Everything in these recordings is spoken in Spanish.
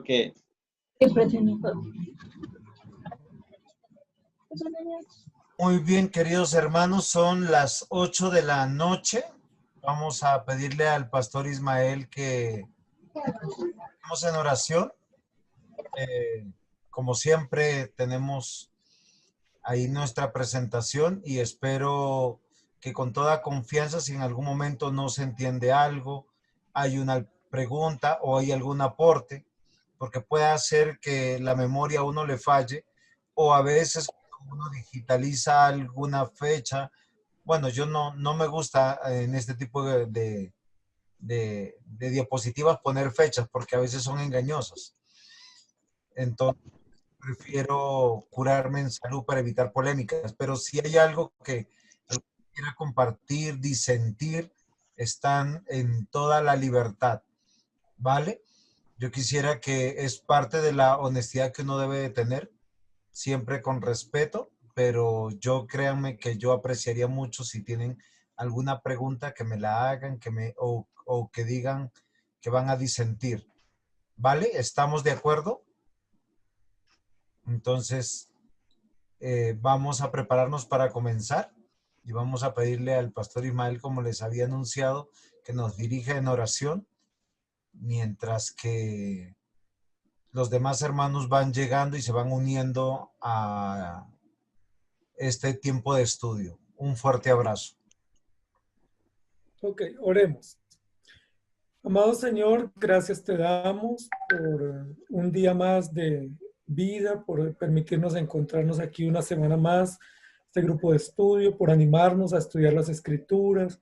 creo que... Muy bien, queridos hermanos, son las 8 de la noche. Vamos a pedirle al pastor Ismael que estemos en oración. Como siempre, tenemos ahí nuestra presentación y espero que con toda confianza, si en algún momento no se entiende algo, hay una pregunta o hay algún aporte, porque puede ser que la memoria a uno le falle o a veces uno digitaliza alguna fecha. Bueno, yo no me gusta en este tipo de diapositivas poner fechas porque a veces son engañosas. Entonces, prefiero curarme en salud para evitar polémicas, pero si hay algo que quiera compartir, disentir, están en toda la libertad, ¿vale? Yo quisiera que es parte de la honestidad que uno debe de tener, siempre con respeto, pero yo créanme que yo apreciaría mucho si tienen alguna pregunta que me la hagan, o que digan que van a disentir, ¿vale? ¿Estamos de acuerdo? Entonces, vamos a prepararnos para comenzar y vamos a pedirle al pastor Ismael, como les había anunciado, que nos dirija en oración, mientras que los demás hermanos van llegando y se van uniendo a este tiempo de estudio. Un fuerte abrazo. Ok, oremos. Amado Señor, gracias te damos por un día más de vida, por permitirnos encontrarnos aquí una semana más, este grupo de estudio, por animarnos a estudiar las Escrituras,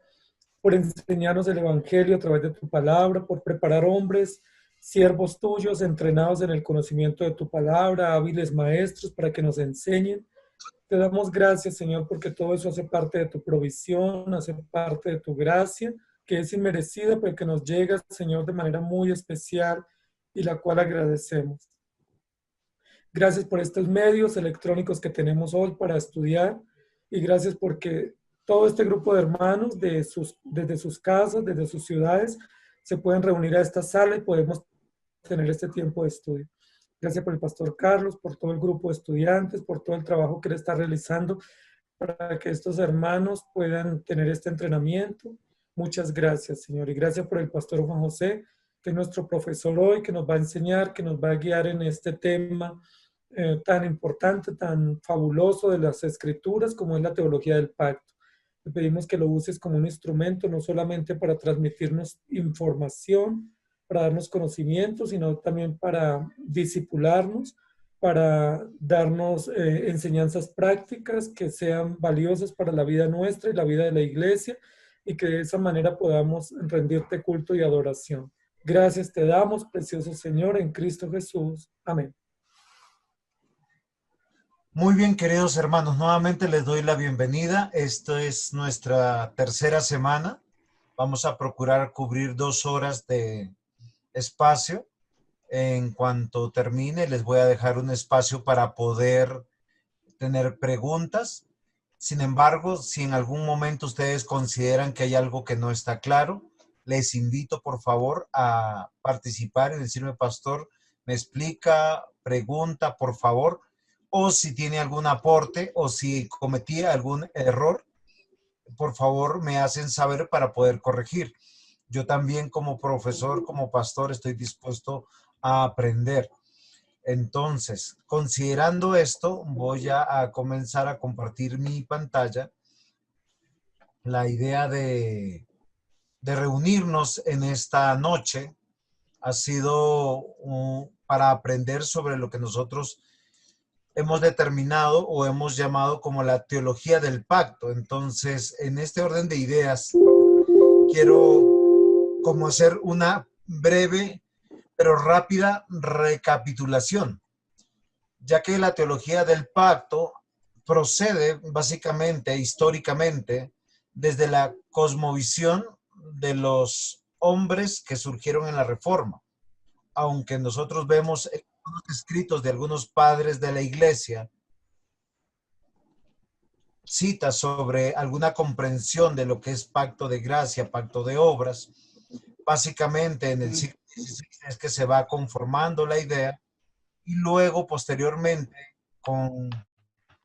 por enseñarnos el Evangelio a través de tu palabra, por preparar hombres, siervos tuyos, entrenados en el conocimiento de tu palabra, hábiles maestros para que nos enseñen. Te damos gracias, Señor, porque todo eso hace parte de tu provisión, hace parte de tu gracia, que es inmerecida, pero que nos llega, Señor, de manera muy especial y la cual agradecemos. Gracias por estos medios electrónicos que tenemos hoy para estudiar y gracias porque todo este grupo de hermanos desde sus casas, desde sus ciudades, se pueden reunir a esta sala y podemos tener este tiempo de estudio. Gracias por el pastor Carlos, por todo el grupo de estudiantes, por todo el trabajo que él está realizando para que estos hermanos puedan tener este entrenamiento. Muchas gracias, Señor. Y gracias por el pastor Juan José, que es nuestro profesor hoy, que nos va a enseñar, que nos va a guiar en este tema tan importante, tan fabuloso de las Escrituras, como es la teología del pacto. Te pedimos que lo uses como un instrumento, no solamente para transmitirnos información, para darnos conocimiento, sino también para discipularnos, para darnos enseñanzas prácticas que sean valiosas para la vida nuestra y la vida de la iglesia, y que de esa manera podamos rendirte culto y adoración. Gracias te damos, precioso Señor, en Cristo Jesús. Amén. Muy bien, queridos hermanos, nuevamente les doy la bienvenida. Esta es nuestra tercera semana. Vamos a procurar cubrir 2 horas de espacio. En cuanto termine, les voy a dejar un espacio para poder tener preguntas. Sin embargo, si en algún momento ustedes consideran que hay algo que no está claro, les invito por favor a participar y decirme, pastor, me explica, pregunta, por favor, o si tiene algún aporte o si cometí algún error, por favor me hacen saber para poder corregir. Yo también como profesor, como pastor, estoy dispuesto a aprender. Entonces, considerando esto, voy a comenzar a compartir mi pantalla. La idea de reunirnos en esta noche ha sido para aprender sobre lo que nosotros hemos determinado o hemos llamado como la teología del pacto. Entonces, en este orden de ideas, quiero como hacer una breve pero rápida recapitulación, ya que la teología del pacto procede básicamente, históricamente, desde la cosmovisión de los hombres que surgieron en la Reforma. Aunque nosotros vemos en los escritos de algunos padres de la Iglesia citas sobre alguna comprensión de lo que es pacto de gracia, pacto de obras, básicamente en el siglo 16 es que se va conformando la idea y luego posteriormente con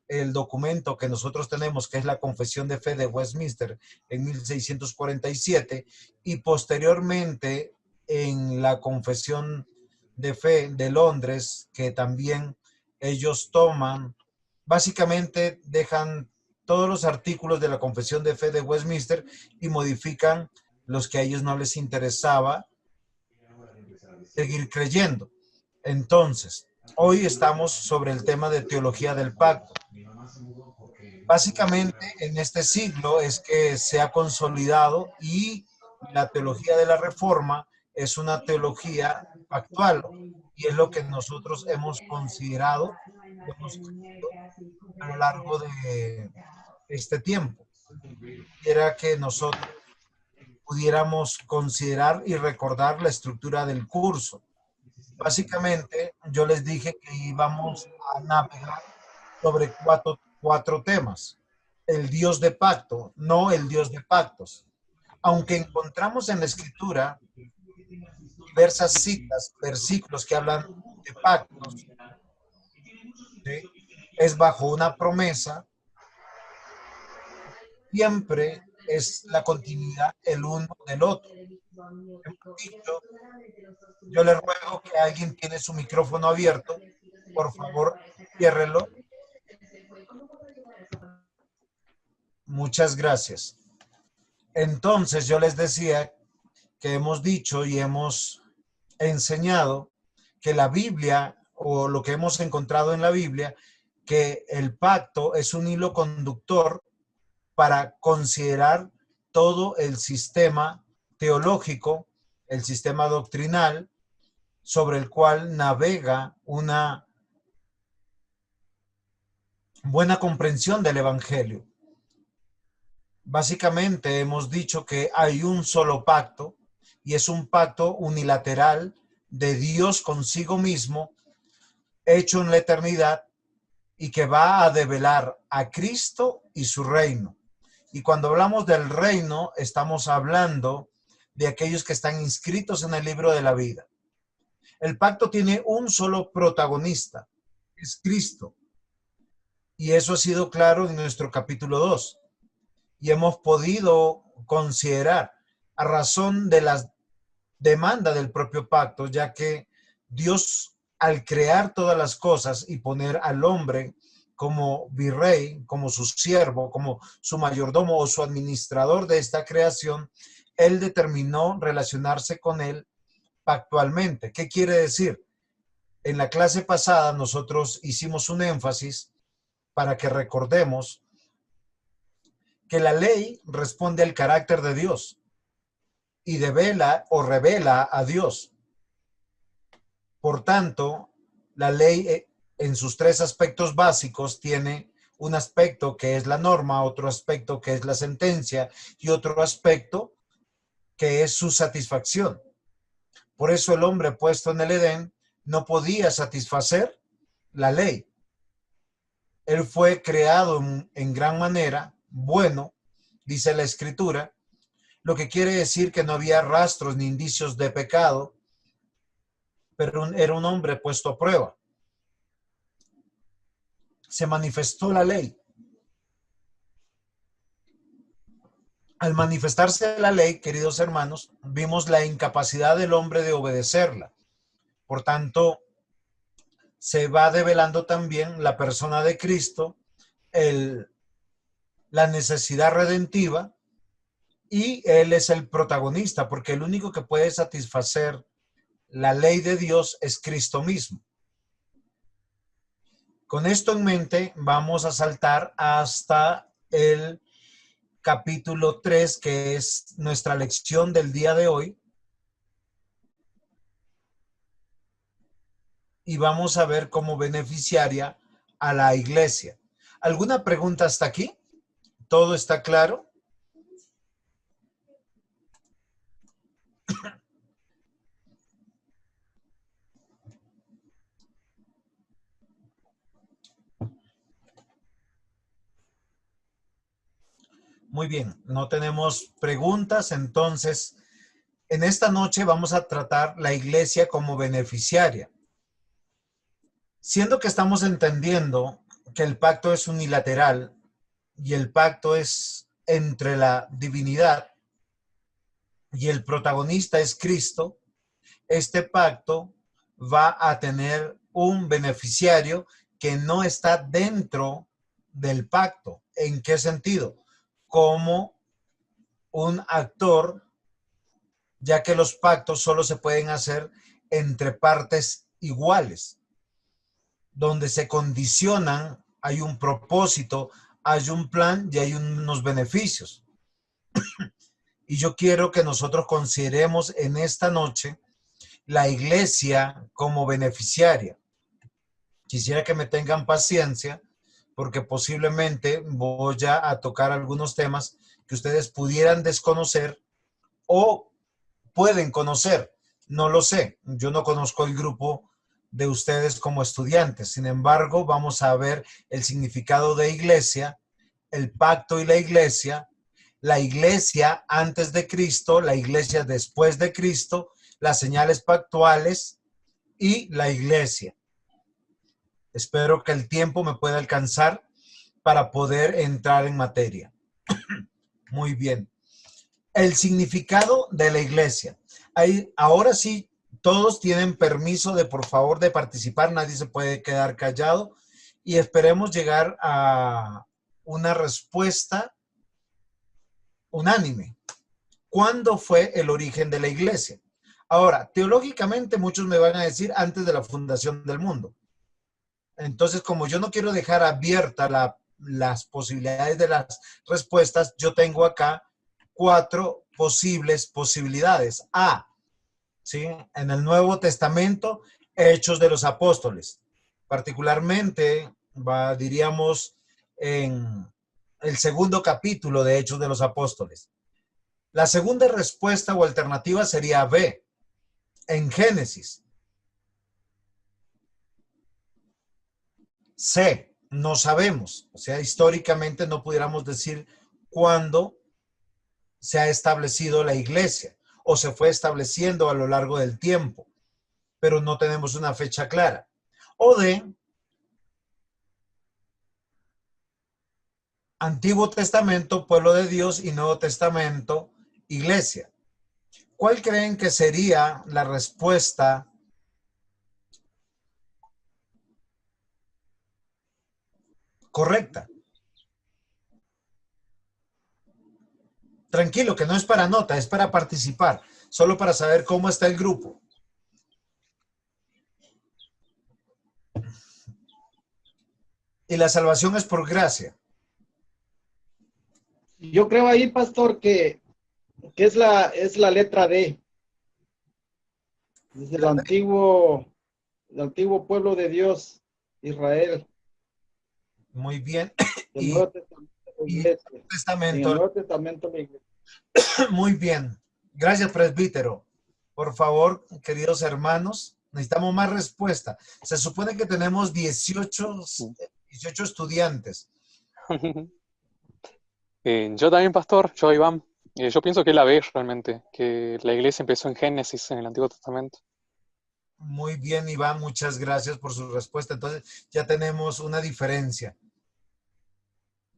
el documento que nosotros tenemos, que es la Confesión de Fe de Westminster en 1647, y posteriormente en la Confesión de Fe de Londres, que también ellos toman, básicamente dejan todos los artículos de la Confesión de Fe de Westminster y modifican los que a ellos no les interesaba seguir creyendo. Entonces, hoy estamos sobre el tema de teología del pacto. Básicamente, en este siglo es que se ha consolidado y la teología de la Reforma es una teología actual y es lo que nosotros hemos considerado y hemos creído a lo largo de este tiempo. Era que nosotros pudiéramos considerar y recordar la estructura del curso. Básicamente, yo les dije que íbamos a navegar sobre cuatro temas. El Dios de pacto, no el Dios de pactos. Aunque encontramos en la escritura diversas citas, versículos que hablan de pactos, ¿sí? Es bajo una promesa, siempre es la continuidad el uno del otro. Hemos dicho, yo le ruego que alguien tiene su micrófono abierto, por favor, ciérrelo. Muchas gracias. Entonces yo les decía que hemos dicho y hemos enseñado que la Biblia o lo que hemos encontrado en la Biblia, que el pacto es un hilo conductor para considerar todo el sistema teológico, el sistema doctrinal sobre el cual navega una buena comprensión del Evangelio. Básicamente hemos dicho que hay un solo pacto y es un pacto unilateral de Dios consigo mismo, hecho en la eternidad y que va a develar a Cristo y su reino. Y cuando hablamos del reino, estamos hablando de aquellos que están inscritos en el libro de la vida. El pacto tiene un solo protagonista, es Cristo. Y eso ha sido claro en nuestro capítulo 2. Y hemos podido considerar a razón de la demanda del propio pacto, ya que Dios al crear todas las cosas y poner al hombre como virrey, como su siervo, como su mayordomo o su administrador de esta creación, él determinó relacionarse con él pactualmente. ¿Qué quiere decir? En la clase pasada nosotros hicimos un énfasis para que recordemos que la ley responde al carácter de Dios y devela o revela a Dios. Por tanto, la ley en sus tres aspectos básicos tiene un aspecto que es la norma, otro aspecto que es la sentencia y otro aspecto que es su satisfacción. Por eso el hombre puesto en el Edén no podía satisfacer la ley. Él fue creado en gran manera, bueno, dice la Escritura, lo que quiere decir que no había rastros ni indicios de pecado, pero era un hombre puesto a prueba. Se manifestó la ley. Al manifestarse la ley, queridos hermanos, vimos la incapacidad del hombre de obedecerla. Por tanto, se va develando también la persona de Cristo, la necesidad redentiva, y Él es el protagonista, porque el único que puede satisfacer la ley de Dios es Cristo mismo. Con esto en mente, vamos a saltar hasta el capítulo 3, que es nuestra lección del día de hoy. Y vamos a ver cómo beneficiaria a la iglesia. ¿Alguna pregunta hasta aquí? ¿Todo está claro? Muy bien, no tenemos preguntas, entonces En esta noche vamos a tratar la iglesia como beneficiaria. Siendo que estamos entendiendo que el pacto es unilateral y el pacto es entre la divinidad y el protagonista es Cristo, este pacto va a tener un beneficiario que no está dentro del pacto. ¿En qué sentido? Como un actor, ya que los pactos solo se pueden hacer entre partes iguales, donde se condicionan, hay un propósito, hay un plan y hay unos beneficios. Y yo quiero que nosotros consideremos en esta noche la iglesia como beneficiaria. Quisiera que me tengan paciencia porque posiblemente voy a tocar algunos temas que ustedes pudieran desconocer o pueden conocer. No lo sé. Yo no conozco el grupo de ustedes como estudiantes. Sin embargo, vamos a ver el significado de iglesia, el pacto y la iglesia antes de Cristo, la iglesia después de Cristo, las señales pactuales y la iglesia. Espero que el tiempo me pueda alcanzar para poder entrar en materia. Muy bien. El significado de la iglesia. Ahora sí, todos tienen permiso de, por favor, de participar. Nadie se puede quedar callado y esperemos llegar a una respuesta unánime. ¿Cuándo fue el origen de la iglesia? Ahora, teológicamente muchos me van a decir antes de la fundación del mundo. Entonces, como yo no quiero dejar abierta las posibilidades de las respuestas, yo tengo acá 4 posibilidades. A, ¿sí? En el Nuevo Testamento, Hechos de los Apóstoles. Particularmente, diríamos, en el segundo capítulo de Hechos de los Apóstoles. La segunda respuesta o alternativa sería B, en Génesis. C, no sabemos. O sea, históricamente no pudiéramos decir cuándo se ha establecido la iglesia o se fue estableciendo a lo largo del tiempo, pero no tenemos una fecha clara. O D, Antiguo Testamento, pueblo de Dios, y Nuevo Testamento, iglesia. ¿Cuál creen que sería la respuesta correcta? Tranquilo, que no es para nota, es para participar, solo para saber cómo está el grupo. Y la salvación es por gracia. Yo creo ahí, pastor, que es la letra D. Desde el antiguo pueblo de Dios, Israel. Muy bien. El Nuevo Testamento, en el Nuevo Testamento, la iglesia. Muy bien. Gracias, presbítero. Por favor, queridos hermanos, necesitamos más respuesta. Se supone que tenemos 18 estudiantes. Yo también, pastor, yo Iván. Yo pienso que la B realmente, que la iglesia empezó en Génesis, en el Antiguo Testamento. Muy bien, Iván, muchas gracias por su respuesta. Entonces, ya tenemos una diferencia.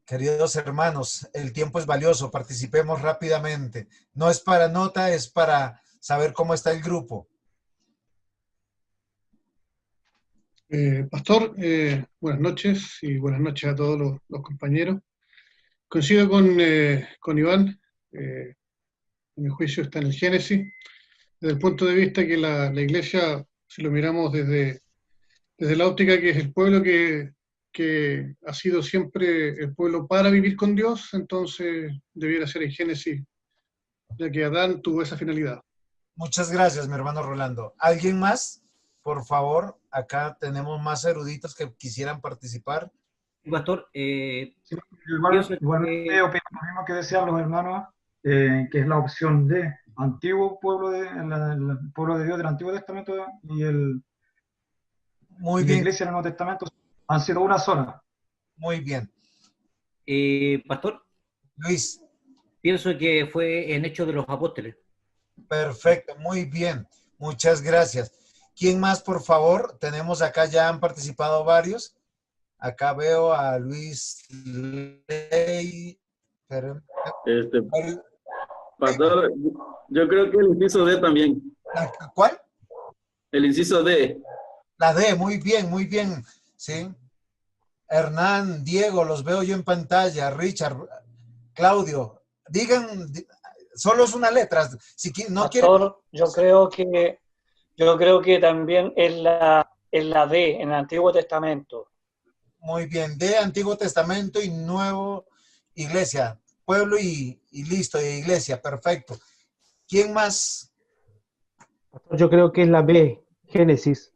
Queridos hermanos, el tiempo es valioso, participemos rápidamente. No es para nota, es para saber cómo está el grupo. Pastor, buenas noches y buenas noches a todos los compañeros. Coincido con Iván, en mi juicio está en el Génesis, desde el punto de vista que la iglesia, si lo miramos desde la óptica que es el pueblo que ha sido siempre el pueblo para vivir con Dios, entonces debiera ser en Génesis, ya que Adán tuvo esa finalidad. Muchas gracias, mi hermano Rolando. ¿Alguien más? Por favor, acá tenemos más eruditos que quisieran participar. Pastor, igualmente opino lo mismo que decían los hermanos, que es la opción de antiguo pueblo el pueblo de Dios del Antiguo Testamento y Muy la bien. iglesia del Nuevo Testamento han sido una sola. Muy bien. Pastor, Luis. pienso que fue en Hechos de los Apóstoles. Perfecto, muy bien. Muchas gracias. ¿Quién más, por favor? Tenemos acá, ya han participado varios. Acá veo a Luis Ley. Este, Pastor, yo creo que el inciso D también. ¿Cuál? El inciso D. La D, muy bien, muy bien. Sí. Hernán, Diego, los veo yo en pantalla. Richard, Claudio, digan, solo es una letra. Si no Pastor, yo creo que también es la D, en el Antiguo Testamento. Muy bien, de Antiguo Testamento y Nuevo Iglesia. Pueblo y listo, de iglesia, perfecto. ¿Quién más? Yo creo que es la B, Génesis.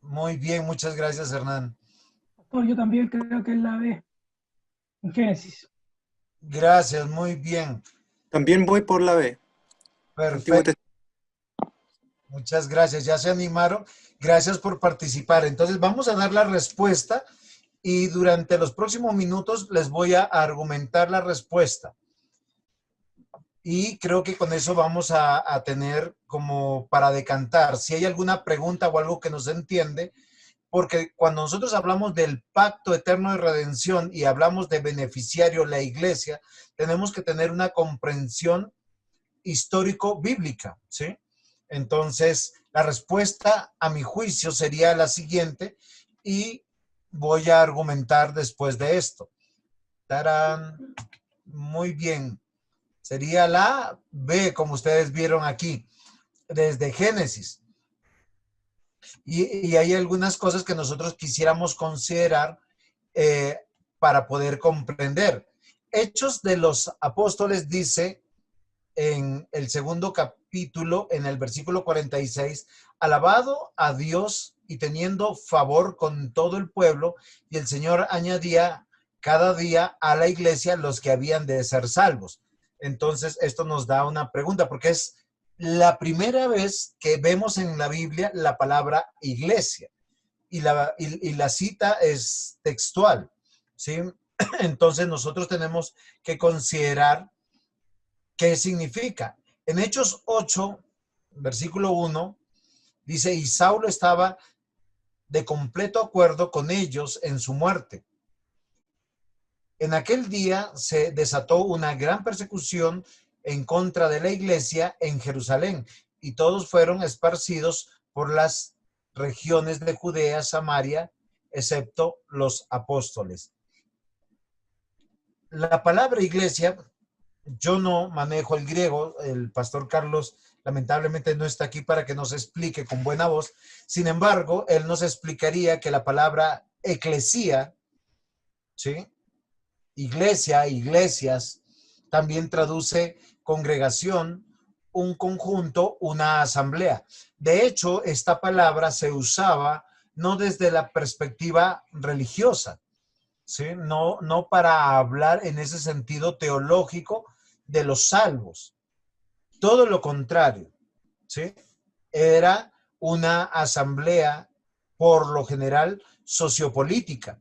Muy bien, muchas gracias, Hernán. Yo también creo que es la B, en Génesis. Gracias, muy bien. También voy por la B. Perfecto. Muchas gracias, ya se animaron. Gracias por participar. Entonces vamos a dar la respuesta y durante los próximos minutos les voy a argumentar la respuesta. Y creo que con eso vamos a tener como para decantar. Si hay alguna pregunta o algo que no se entiende, porque cuando nosotros hablamos del pacto eterno de redención y hablamos de beneficiario, la iglesia, tenemos que tener una comprensión histórico-bíblica, ¿sí? Entonces, la respuesta a mi juicio sería la siguiente y voy a argumentar después de esto. ¡Tarán! Muy bien. Sería la B, como ustedes vieron aquí, desde Génesis. Y hay algunas cosas que nosotros quisiéramos considerar para poder comprender. Hechos de los Apóstoles dice en el segundo capítulo, en el versículo 46, alabado a Dios y teniendo favor con todo el pueblo, y el Señor añadía cada día a la iglesia los que habían de ser salvos. Entonces, esto nos da una pregunta, porque es la primera vez que vemos en la Biblia la palabra iglesia, y la cita es textual, ¿sí? Entonces, nosotros tenemos que considerar qué significa. En Hechos 8, versículo 1, dice, y Saulo estaba de completo acuerdo con ellos en su muerte. En aquel día se desató una gran persecución en contra de la iglesia en Jerusalén, y todos fueron esparcidos por las regiones de Judea, Samaria, excepto los apóstoles. La palabra iglesia, yo no manejo el griego, el pastor Carlos lamentablemente no está aquí para que nos explique con buena voz. Sin embargo, él nos explicaría que la palabra eclesía, ¿sí? Iglesia, iglesias, también traduce congregación, un conjunto, una asamblea. De hecho, esta palabra se usaba no desde la perspectiva religiosa, ¿sí? No para hablar en ese sentido teológico de los salvos. Todo lo contrario, ¿sí? Era una asamblea, por lo general, sociopolítica.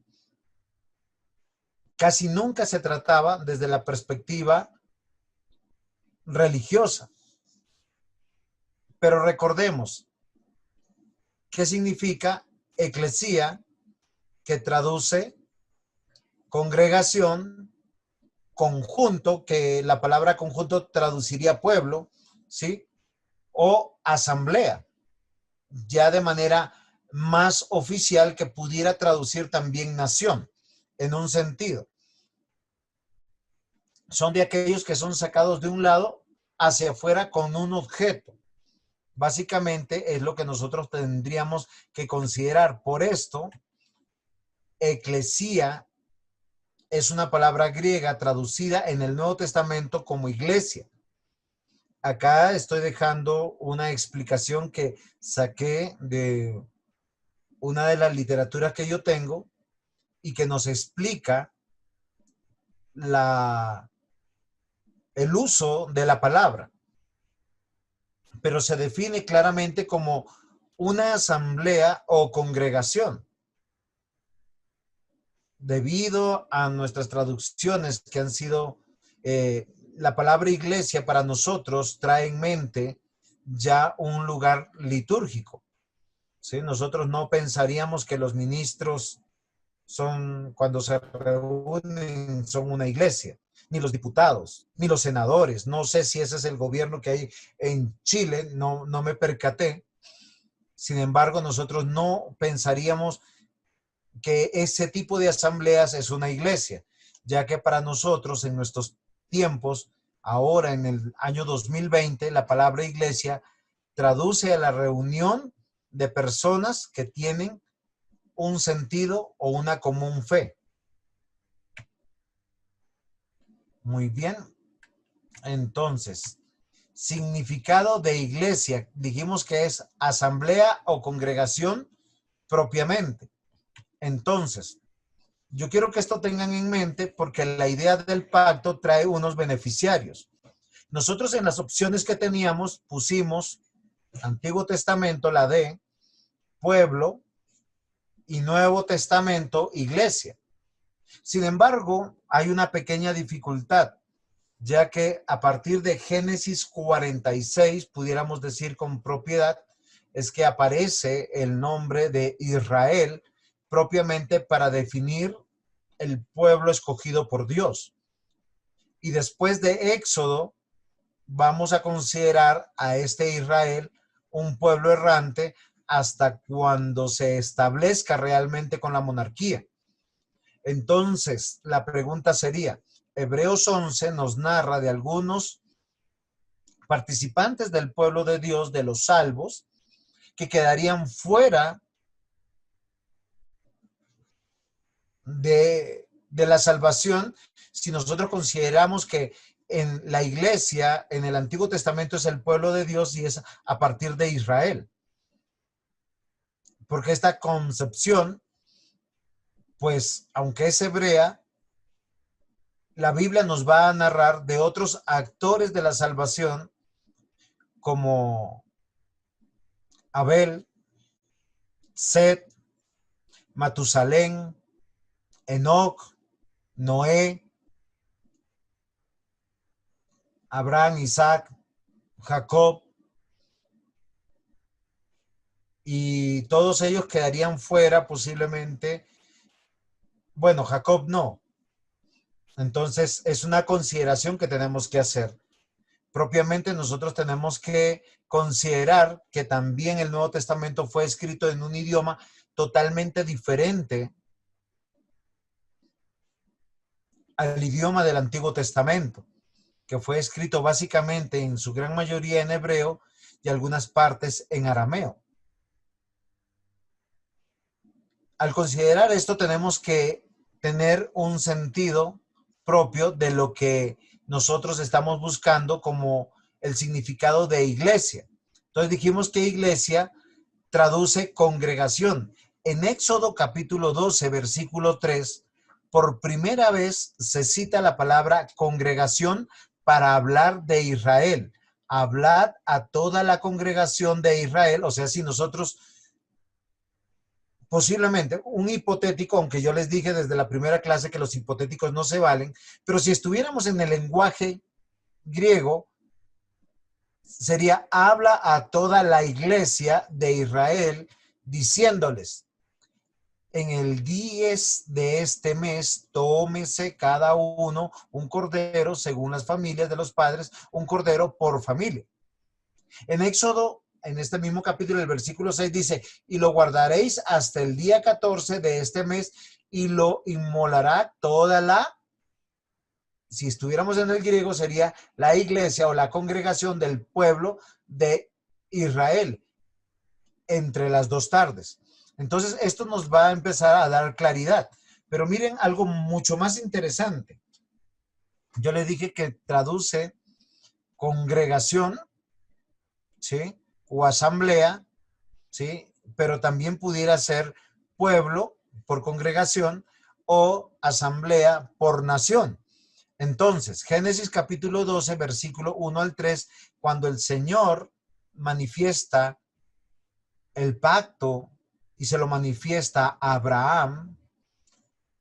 Casi nunca se trataba desde la perspectiva religiosa. Pero recordemos, ¿qué significa eclesía? Que traduce congregación, conjunto, que la palabra conjunto traduciría pueblo, ¿sí? O asamblea, ya de manera más oficial que pudiera traducir también nación, en un sentido. Son de aquellos que son sacados de un lado hacia afuera con un objeto. Básicamente es lo que nosotros tendríamos que considerar. Por esto, eclesía es una palabra griega traducida en el Nuevo Testamento como iglesia. Acá estoy dejando una explicación que saqué de una de las literaturas que yo tengo y que nos explica el uso de la palabra. Pero se define claramente como una asamblea o congregación. Debido a nuestras traducciones que han sido la palabra iglesia para nosotros trae en mente ya un lugar litúrgico, ¿sí? Nosotros no pensaríamos que los ministros son, cuando se reúnen, son una iglesia, ni los diputados, ni los senadores. No sé si ese es el gobierno que hay en Chile, no me percaté. Sin embargo, nosotros no pensaríamos que ese tipo de asambleas es una iglesia, ya que para nosotros en nuestros tiempos, ahora en el año 2020, la palabra iglesia traduce a la reunión de personas que tienen un sentido o una común fe. Muy bien. Entonces, significado de iglesia, dijimos que es asamblea o congregación propiamente. Entonces, yo quiero que esto tengan en mente porque la idea del pacto trae unos beneficiarios. Nosotros en las opciones que teníamos pusimos Antiguo Testamento, la D, pueblo, y Nuevo Testamento, iglesia. Sin embargo, hay una pequeña dificultad, ya que a partir de Génesis 46, pudiéramos decir con propiedad, es que aparece el nombre de Israel propiamente para definir el pueblo escogido por Dios. Y después de Éxodo, vamos a considerar a este Israel un pueblo errante hasta cuando se establezca realmente con la monarquía. Entonces, la pregunta sería, Hebreos 11 nos narra de algunos participantes del pueblo de Dios, de los salvos, que quedarían fuera de la salvación si nosotros consideramos que en la iglesia, en el Antiguo Testamento es el pueblo de Dios y es a partir de Israel. Porque esta concepción, pues, aunque es hebrea, la Biblia nos va a narrar de otros actores de la salvación como Abel, Set, Matusalén, Enoc, Noé, Abraham, Isaac, Jacob, y todos ellos quedarían fuera posiblemente. Bueno, Jacob no. Entonces es una consideración que tenemos que hacer. Propiamente nosotros tenemos que considerar que también el Nuevo Testamento fue escrito en un idioma totalmente diferente al idioma del Antiguo Testamento, que fue escrito básicamente en su gran mayoría en hebreo y algunas partes en arameo. Al considerar esto tenemos que tener un sentido propio de lo que nosotros estamos buscando como el significado de iglesia. Entonces dijimos que iglesia traduce congregación. En Éxodo capítulo 12, versículo 3, por primera vez se cita la palabra congregación para hablar de Israel. Hablad a toda la congregación de Israel. O sea, si nosotros posiblemente un hipotético, aunque yo les dije desde la primera clase que los hipotéticos no se valen, pero si estuviéramos en el lenguaje griego, sería habla a toda la iglesia de Israel diciéndoles, en el 10 de este mes, tómese cada uno un cordero según las familias de los padres, un cordero por familia. En Éxodo, en este mismo capítulo, el versículo 6 dice, y lo guardaréis hasta el día 14 de este mes y lo inmolará toda la, si estuviéramos en el griego, sería la iglesia o la congregación del pueblo de Israel entre las dos tardes. Entonces, esto nos va a empezar a dar claridad. Pero miren algo mucho más interesante. Yo les dije que traduce congregación, ¿sí? O asamblea, ¿sí? Pero también pudiera ser pueblo por congregación o asamblea por nación. Entonces, Génesis capítulo 12, versículo 1 al 3, cuando el Señor manifiesta el pacto y se lo manifiesta a Abraham,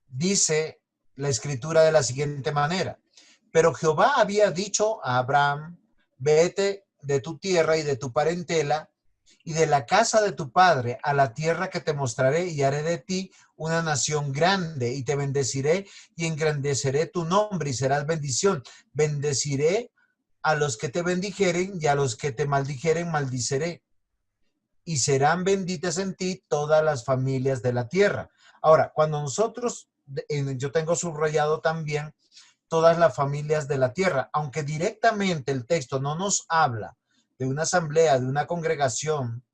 dice la escritura de la siguiente manera, Pero Jehová había dicho a Abraham, vete de tu tierra y de tu parentela y de la casa de tu padre a la tierra que te mostraré, y haré de ti una nación grande, y te bendeciré y engrandeceré tu nombre, y serás bendición. Bendeciré a los que te bendijeren, y a los que te maldijeren maldiceré, y serán benditas en ti todas las familias de la tierra. Ahora, cuando nosotros, yo tengo subrayado también todas las familias de la tierra, aunque directamente el texto no nos habla de una asamblea, de una congregación,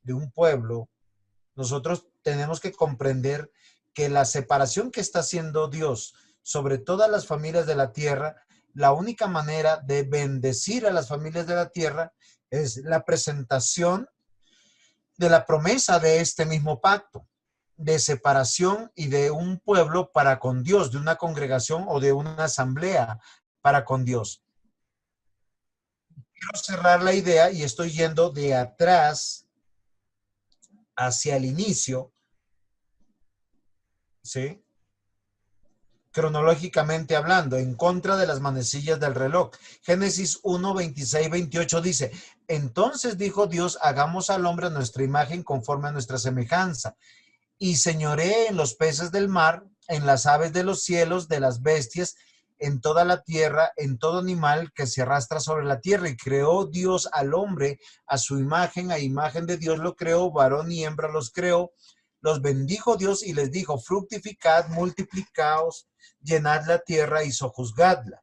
de un pueblo, nosotros tenemos que comprender que la separación que está haciendo Dios sobre todas las familias de la tierra, la única manera de bendecir a las familias de la tierra es la presentación de la promesa de este mismo pacto, de separación y de un pueblo para con Dios, de una congregación o de una asamblea para con Dios. Quiero cerrar la idea y estoy yendo de atrás hacia el inicio, ¿sí? Cronológicamente hablando, en contra de las manecillas del reloj. Génesis 1, 26, 28 dice, entonces dijo Dios, hagamos al hombre a nuestra imagen conforme a nuestra semejanza, y señoree en los peces del mar, en las aves de los cielos, de las bestias, en toda la tierra, en todo animal que se arrastra sobre la tierra. Y creó Dios al hombre a su imagen, a imagen de Dios lo creó, varón y hembra los creó. Los bendijo Dios y les dijo, fructificad, multiplicaos, llenad la tierra y sojuzgadla.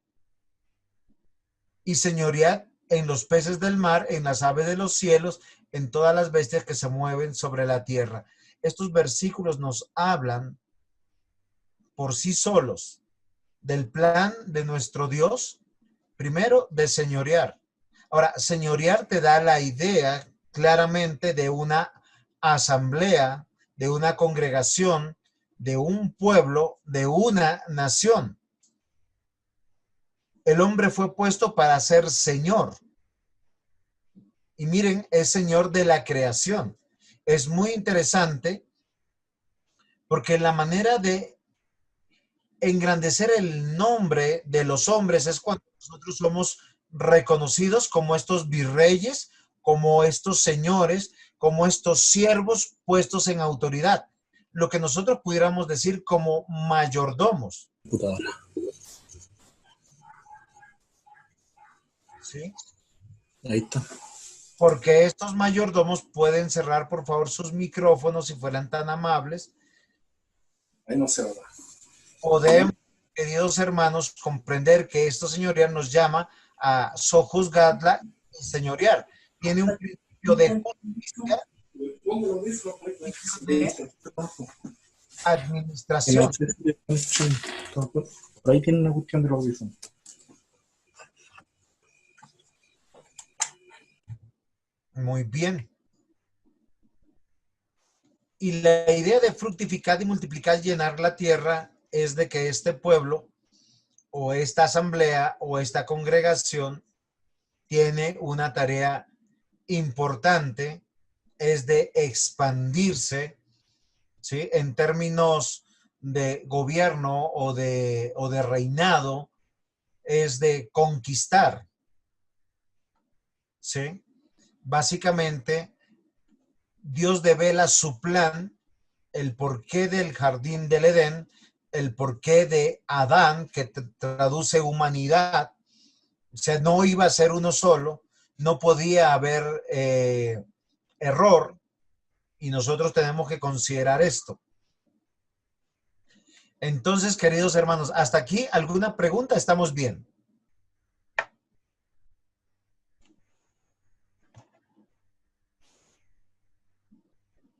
Y señoread en los peces del mar, en las aves de los cielos, en todas las bestias que se mueven sobre la tierra. Estos versículos nos hablan por sí solos del plan de nuestro Dios, primero de señorear. Ahora, señorear te da la idea claramente de una asamblea, de una congregación, de un pueblo, de una nación. El hombre fue puesto para ser señor. Y miren, es señor de la creación. Es muy interesante porque la manera de engrandecer el nombre de los hombres es cuando nosotros somos reconocidos como estos virreyes, como estos señores, como estos siervos puestos en autoridad. Lo que nosotros pudiéramos decir como mayordomos. ¿Sí? Ahí está. Porque estos mayordomos pueden cerrar, por favor, sus micrófonos si fueran tan amables. Ahí no se va. Podemos, queridos hermanos, comprender que esto señorear nos llama a sojuzgadla y señorear. Tiene un principio de justicia, de administración. Por ahí tiene una cuestión de los audífonos. Muy bien. Y la idea de fructificar y multiplicar, llenar la tierra, es de que este pueblo o esta asamblea o esta congregación tiene una tarea importante, es de expandirse, ¿sí? En términos de gobierno o de reinado, es de conquistar, ¿sí? Básicamente, Dios devela su plan, el porqué del jardín del Edén, el porqué de Adán, que traduce humanidad. O sea, no iba a ser uno solo, no podía haber error, y nosotros tenemos que considerar esto. Entonces, queridos hermanos, hasta aquí, ¿alguna pregunta? ¿Estamos bien?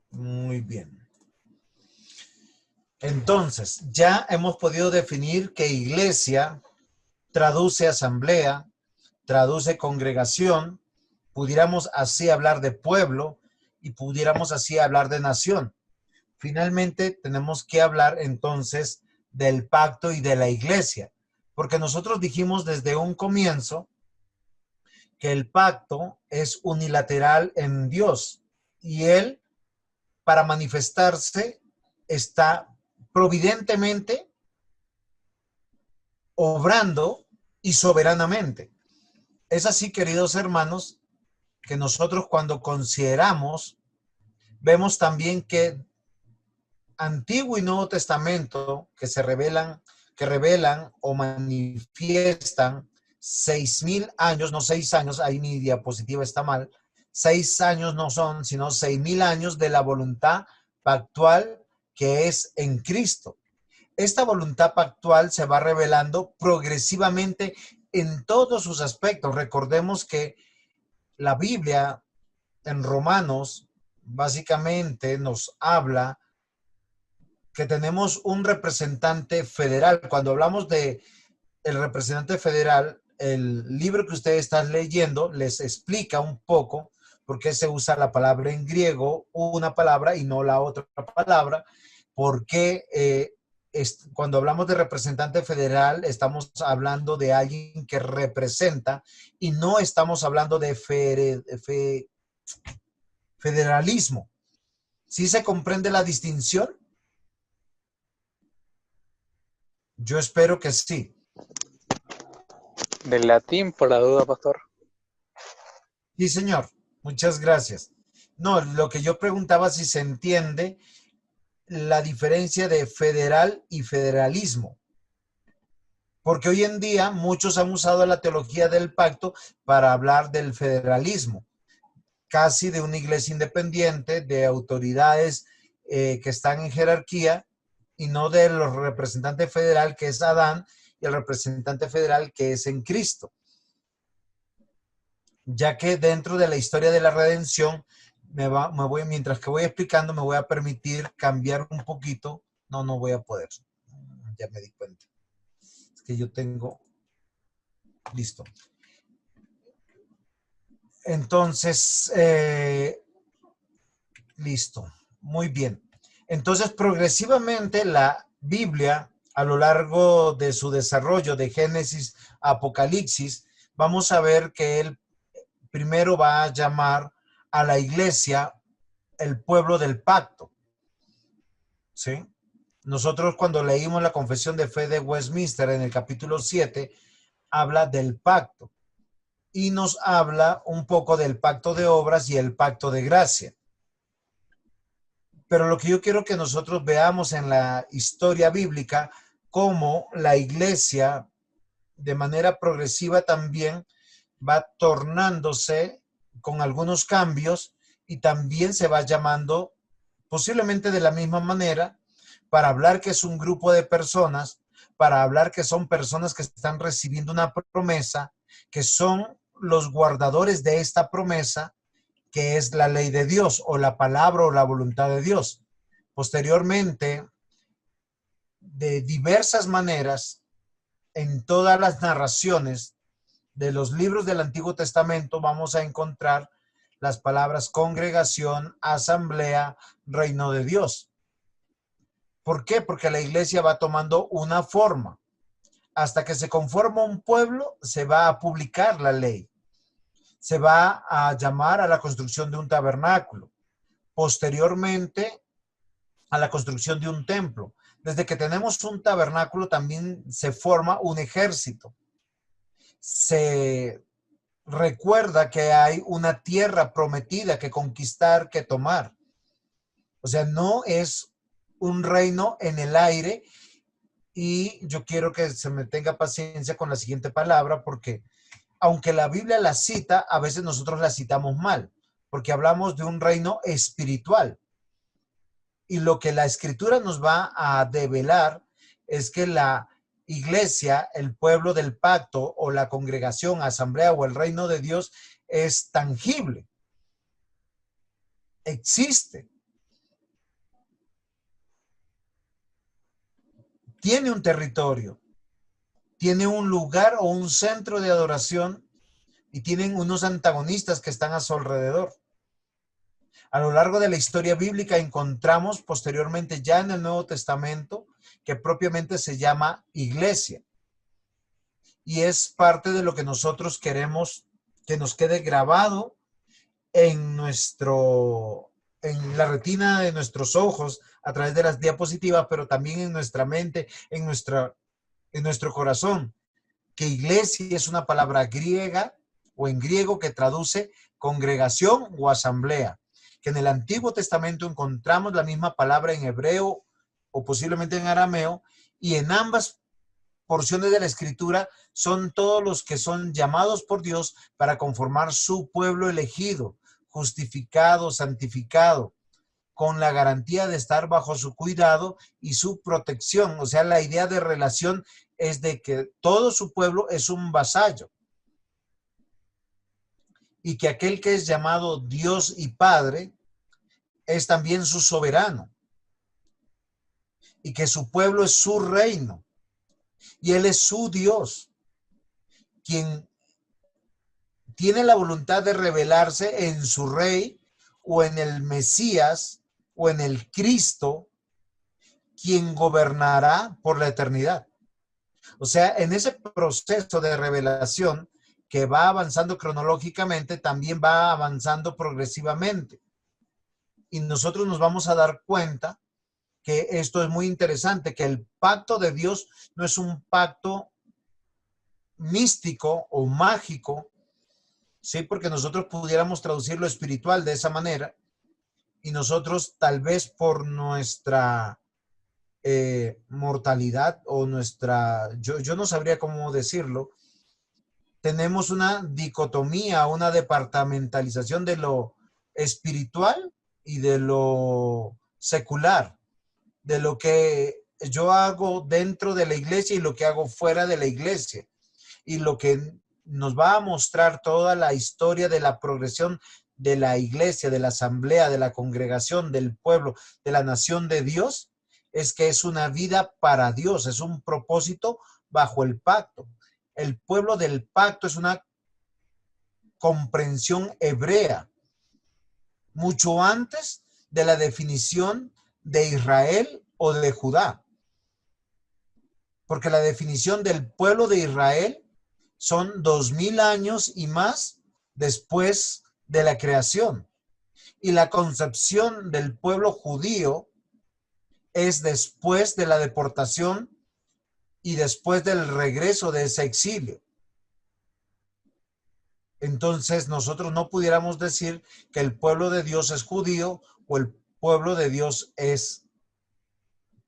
Muy bien. Entonces, ya hemos podido definir que iglesia traduce asamblea, traduce congregación, pudiéramos así hablar de pueblo y pudiéramos así hablar de nación. Finalmente, tenemos que hablar entonces del pacto y de la iglesia, porque nosotros dijimos desde un comienzo que el pacto es unilateral en Dios y Él, para manifestarse, está providentemente obrando y soberanamente. Es así, queridos hermanos, que nosotros cuando consideramos, vemos también que Antiguo y Nuevo Testamento que revelan o manifiestan 6.000 años, no 6 años, ahí mi diapositiva está mal, 6 años no son, sino 6.000 años de la voluntad pactual que es en Cristo. Esta voluntad pactual se va revelando progresivamente en todos sus aspectos. Recordemos que la Biblia en Romanos básicamente nos habla que tenemos un representante federal. Cuando hablamos de el representante federal, el libro que ustedes están leyendo les explica un poco por qué se usa la palabra en griego, una palabra y no la otra palabra, porque cuando hablamos de representante federal estamos hablando de alguien que representa y no estamos hablando de federalismo. ¿Sí se comprende la distinción? Yo espero que sí. Del latín, por la duda, pastor. Sí, señor. Muchas gracias. No, lo que yo preguntaba si se entiende la diferencia de federal y federalismo. Porque hoy en día muchos han usado la teología del pacto para hablar del federalismo, casi de una iglesia independiente, de autoridades que están en jerarquía, y no de los representantes federal que es Adán y el representante federal que es en Cristo. Ya que dentro de la historia de la redención, mientras que voy explicando, me voy a permitir cambiar un poquito. No voy a poder. Ya me di cuenta. Es que yo tengo... Listo. Entonces, listo. Muy bien. Entonces, progresivamente la Biblia, a lo largo de su desarrollo de Génesis a Apocalipsis, vamos a ver que él primero va a llamar a la iglesia el pueblo del pacto. ¿Sí? Nosotros cuando leímos la Confesión de Fe de Westminster en el capítulo 7, habla del pacto y nos habla un poco del pacto de obras y el pacto de gracia. Pero lo que yo quiero que nosotros veamos en la historia bíblica, cómo la iglesia de manera progresiva también va tornándose con algunos cambios y también se va llamando posiblemente de la misma manera para hablar que es un grupo de personas, para hablar que son personas que están recibiendo una promesa, que son los guardadores de esta promesa, que es la ley de Dios o la palabra o la voluntad de Dios. Posteriormente, de diversas maneras, en todas las narraciones de los libros del Antiguo Testamento vamos a encontrar las palabras congregación, asamblea, reino de Dios. ¿Por qué? Porque la iglesia va tomando una forma. Hasta que se conforma un pueblo, se va a publicar la ley. Se va a llamar a la construcción de un tabernáculo. Posteriormente, a la construcción de un templo. Desde que tenemos un tabernáculo, también se forma un ejército. Se recuerda que hay una tierra prometida que conquistar, que tomar. O sea, no es un reino en el aire. Y yo quiero que se me tenga paciencia con la siguiente palabra, porque aunque la Biblia la cita, a veces nosotros la citamos mal, porque hablamos de un reino espiritual. Y lo que la Escritura nos va a develar es que la iglesia, el pueblo del pacto o la congregación, asamblea o el reino de Dios es tangible. Existe. Tiene un territorio, tiene un lugar o un centro de adoración y tienen unos antagonistas que están a su alrededor. A lo largo de la historia bíblica encontramos posteriormente ya en el Nuevo Testamento que propiamente se llama iglesia. Y es parte de lo que nosotros queremos que nos quede grabado en la retina de nuestros ojos a través de las diapositivas, pero también en nuestra mente, en nuestro corazón. que iglesia es una palabra griega o en griego que traduce congregación o asamblea, que en el Antiguo Testamento encontramos la misma palabra en hebreo o posiblemente en arameo, y en ambas porciones de la Escritura son todos los que son llamados por Dios para conformar su pueblo elegido, justificado, santificado, con la garantía de estar bajo su cuidado y su protección. O sea, la idea de relación es de que todo su pueblo es un vasallo y que aquel que es llamado Dios y Padre es también su soberano y que su pueblo es su reino y Él es su Dios, quien tiene la voluntad de revelarse en su Rey o en el Mesías o en el Cristo, quien gobernará por la eternidad. O sea, en ese proceso de revelación que va avanzando cronológicamente, también va avanzando progresivamente. Y nosotros nos vamos a dar cuenta que esto es muy interesante, que el pacto de Dios no es un pacto místico o mágico, ¿sí? Porque nosotros pudiéramos traducir lo espiritual de esa manera y nosotros tal vez por nuestra mortalidad o nuestra, yo no sabría cómo decirlo, tenemos una dicotomía, una departamentalización de lo espiritual y de lo secular, de lo que yo hago dentro de la iglesia y lo que hago fuera de la iglesia. Y lo que nos va a mostrar toda la historia de la progresión de la iglesia, de la asamblea, de la congregación, del pueblo, de la nación de Dios, es que es una vida para Dios, es un propósito bajo el pacto. El pueblo del pacto es una comprensión hebrea, mucho antes de la definición de Israel o de Judá. Porque la definición del pueblo de Israel son 2000 años y más después de la creación. Y la concepción del pueblo judío es después de la deportación y después del regreso de ese exilio. Entonces nosotros no pudiéramos decir que el pueblo de Dios es judío o el pueblo de Dios es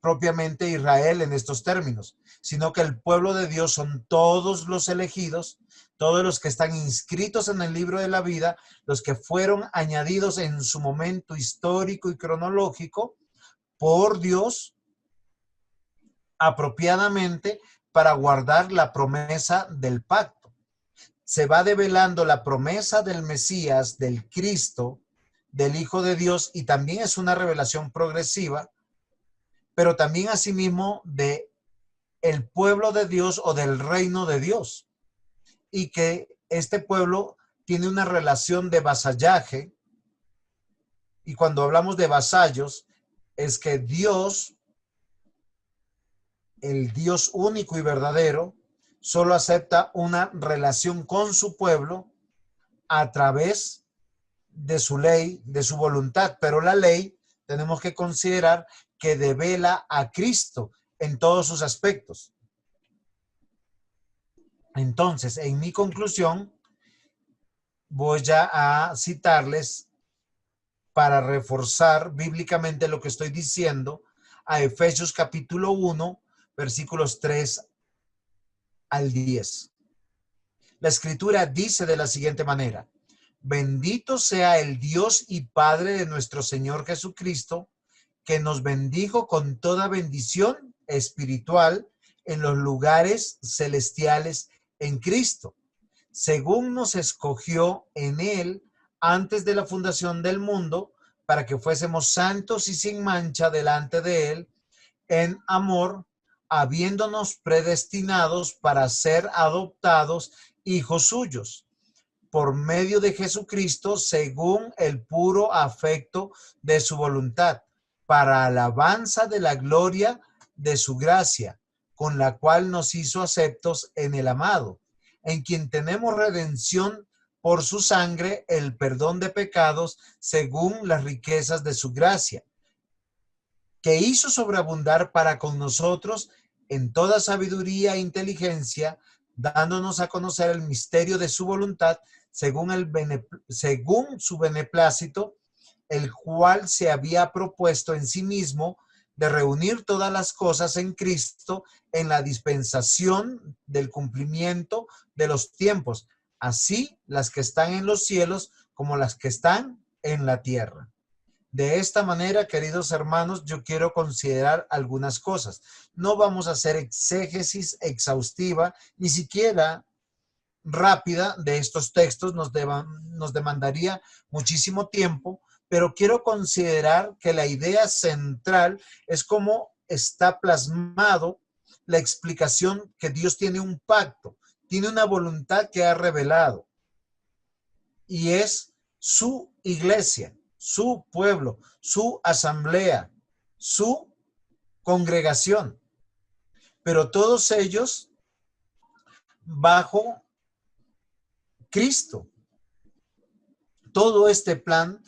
propiamente Israel en estos términos, sino que el pueblo de Dios son todos los elegidos, todos los que están inscritos en el libro de la vida, los que fueron añadidos en su momento histórico y cronológico por Dios apropiadamente para guardar la promesa del pacto. Se va develando la promesa del Mesías, del Cristo, del Hijo de Dios, y también es una revelación progresiva, pero también asimismo de el pueblo de Dios o del reino de Dios. Y que este pueblo tiene una relación de vasallaje, y cuando hablamos de vasallos, es que Dios, el Dios único y verdadero, solo acepta una relación con su pueblo a través de su ley, de su voluntad. Pero la ley tenemos que considerar que devela a Cristo en todos sus aspectos. Entonces, en mi conclusión, voy ya a citarles para reforzar bíblicamente lo que estoy diciendo a Efesios capítulo 1, versículos 3 al 10. La escritura dice de la siguiente manera: bendito sea el Dios y Padre de nuestro Señor Jesucristo, que nos bendijo con toda bendición espiritual en los lugares celestiales en Cristo, según nos escogió en Él antes de la fundación del mundo, para que fuésemos santos y sin mancha delante de Él, en amor, habiéndonos predestinados para ser adoptados hijos suyos, por medio de Jesucristo, según el puro afecto de su voluntad, para alabanza de la gloria de su gracia, con la cual nos hizo aceptos en el amado, en quien tenemos redención por su sangre, el perdón de pecados, según las riquezas de su gracia, que hizo sobreabundar para con nosotros en toda sabiduría e inteligencia, dándonos a conocer el misterio de su voluntad según su beneplácito, el cual se había propuesto en sí mismo de reunir todas las cosas en Cristo en la dispensación del cumplimiento de los tiempos, así las que están en los cielos como las que están en la tierra. De esta manera, queridos hermanos, yo quiero considerar algunas cosas. No vamos a hacer exégesis exhaustiva, ni siquiera rápida de estos textos, nos demandaría muchísimo tiempo, pero quiero considerar que la idea central es cómo está plasmado la explicación que Dios tiene un pacto, tiene una voluntad que ha revelado, y es su iglesia, su pueblo, su asamblea, su congregación, pero todos ellos bajo Cristo. Todo este plan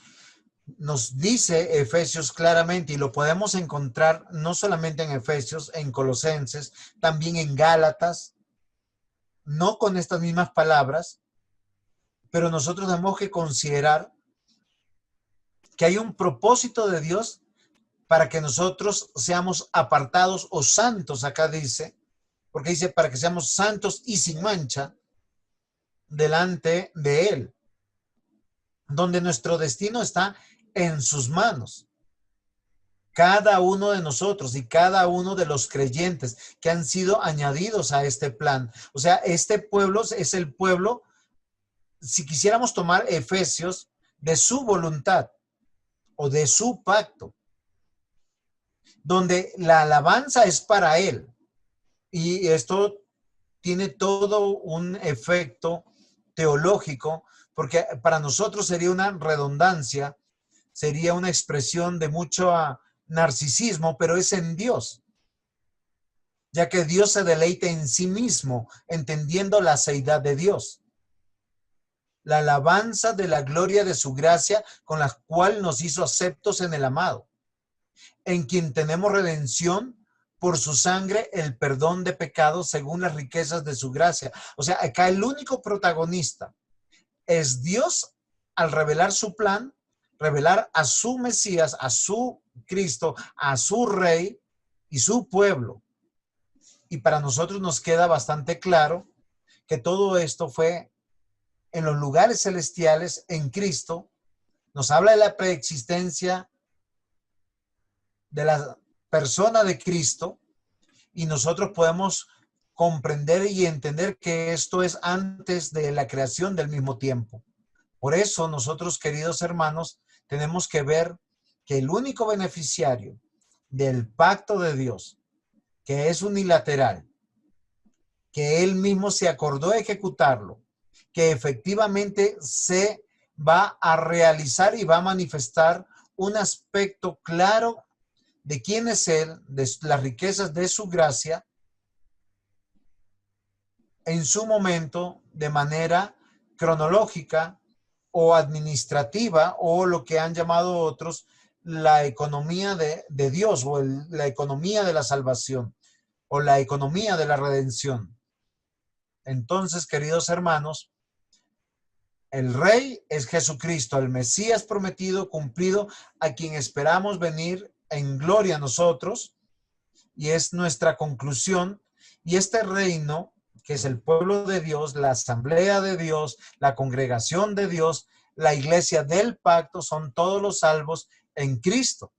nos dice Efesios claramente, y lo podemos encontrar no solamente en Efesios, en Colosenses, también en Gálatas, no con estas mismas palabras, pero nosotros tenemos que considerar que hay un propósito de Dios para que nosotros seamos apartados o santos, acá dice, porque dice para que seamos santos y sin mancha delante de Él, donde nuestro destino está en sus manos. Cada uno de nosotros y cada uno de los creyentes que han sido añadidos a este plan. O sea, este pueblo es el pueblo, si quisiéramos tomar Efesios, de su voluntad o de su pacto, donde la alabanza es para Él. Y esto tiene todo un efecto teológico, porque para nosotros sería una redundancia, sería una expresión de mucho narcisismo, pero es en Dios, ya que Dios se deleita en sí mismo, entendiendo la seidad de Dios. La alabanza de la gloria de su gracia, con la cual nos hizo aceptos en el amado, en quien tenemos redención por su sangre, el perdón de pecados según las riquezas de su gracia. O sea, acá el único protagonista es Dios al revelar su plan, revelar a su Mesías, a su Cristo, a su Rey y su pueblo. Y para nosotros nos queda bastante claro que todo esto fue en los lugares celestiales, en Cristo. Nos habla de la preexistencia de la persona de Cristo, y nosotros podemos comprender y entender que esto es antes de la creación del mismo tiempo. Por eso nosotros, queridos hermanos, tenemos que ver que el único beneficiario del pacto de Dios, que es unilateral, que Él mismo se acordó de ejecutarlo, que efectivamente se va a realizar y va a manifestar un aspecto claro de quién es Él, de las riquezas de su gracia, en su momento, de manera cronológica o administrativa, o lo que han llamado otros la economía de Dios, o la economía de la salvación, o la economía de la redención. Entonces, queridos hermanos, el Rey es Jesucristo, el Mesías prometido, cumplido, a quien esperamos venir en gloria a nosotros, y es nuestra conclusión. Y este reino, que es el pueblo de Dios, la asamblea de Dios, la congregación de Dios, la iglesia del pacto, son todos los salvos en Cristo.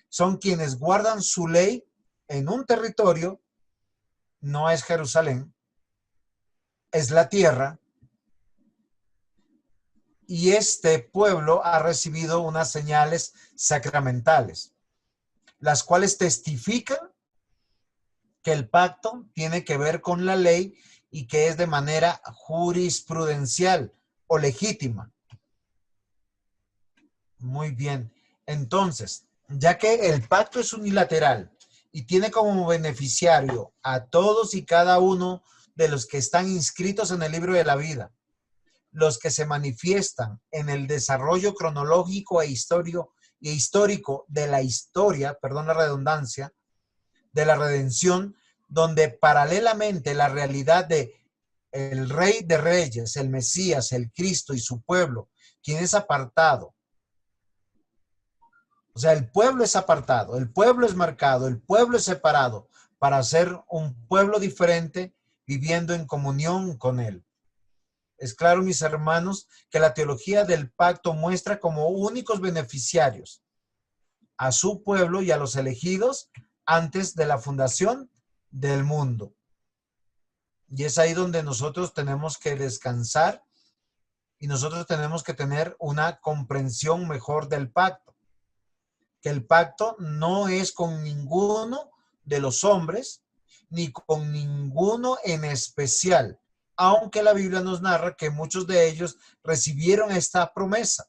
Son quienes guardan su ley en un territorio, no es Jerusalén, es la tierra, y este pueblo ha recibido unas señales sacramentales, las cuales testifican que el pacto tiene que ver con la ley y que es de manera jurisprudencial o legítima. Muy bien. Entonces, ya que el pacto es unilateral y tiene como beneficiario a todos y cada uno de los que están inscritos en el libro de la vida, los que se manifiestan en el desarrollo cronológico e histórico de la historia, perdón la redundancia, de la redención, donde paralelamente la realidad de el Rey de Reyes, el Mesías, el Cristo y su pueblo, quien es apartado. O sea, el pueblo es apartado, el pueblo es marcado, el pueblo es separado para ser un pueblo diferente viviendo en comunión con él. Es claro, mis hermanos, que la teología del pacto muestra como únicos beneficiarios a su pueblo y a los elegidos antes de la fundación del mundo. Y es ahí donde nosotros tenemos que descansar y nosotros tenemos que tener una comprensión mejor del pacto. Que el pacto no es con ninguno de los hombres, ni con ninguno en especial, aunque la Biblia nos narra que muchos de ellos recibieron esta promesa.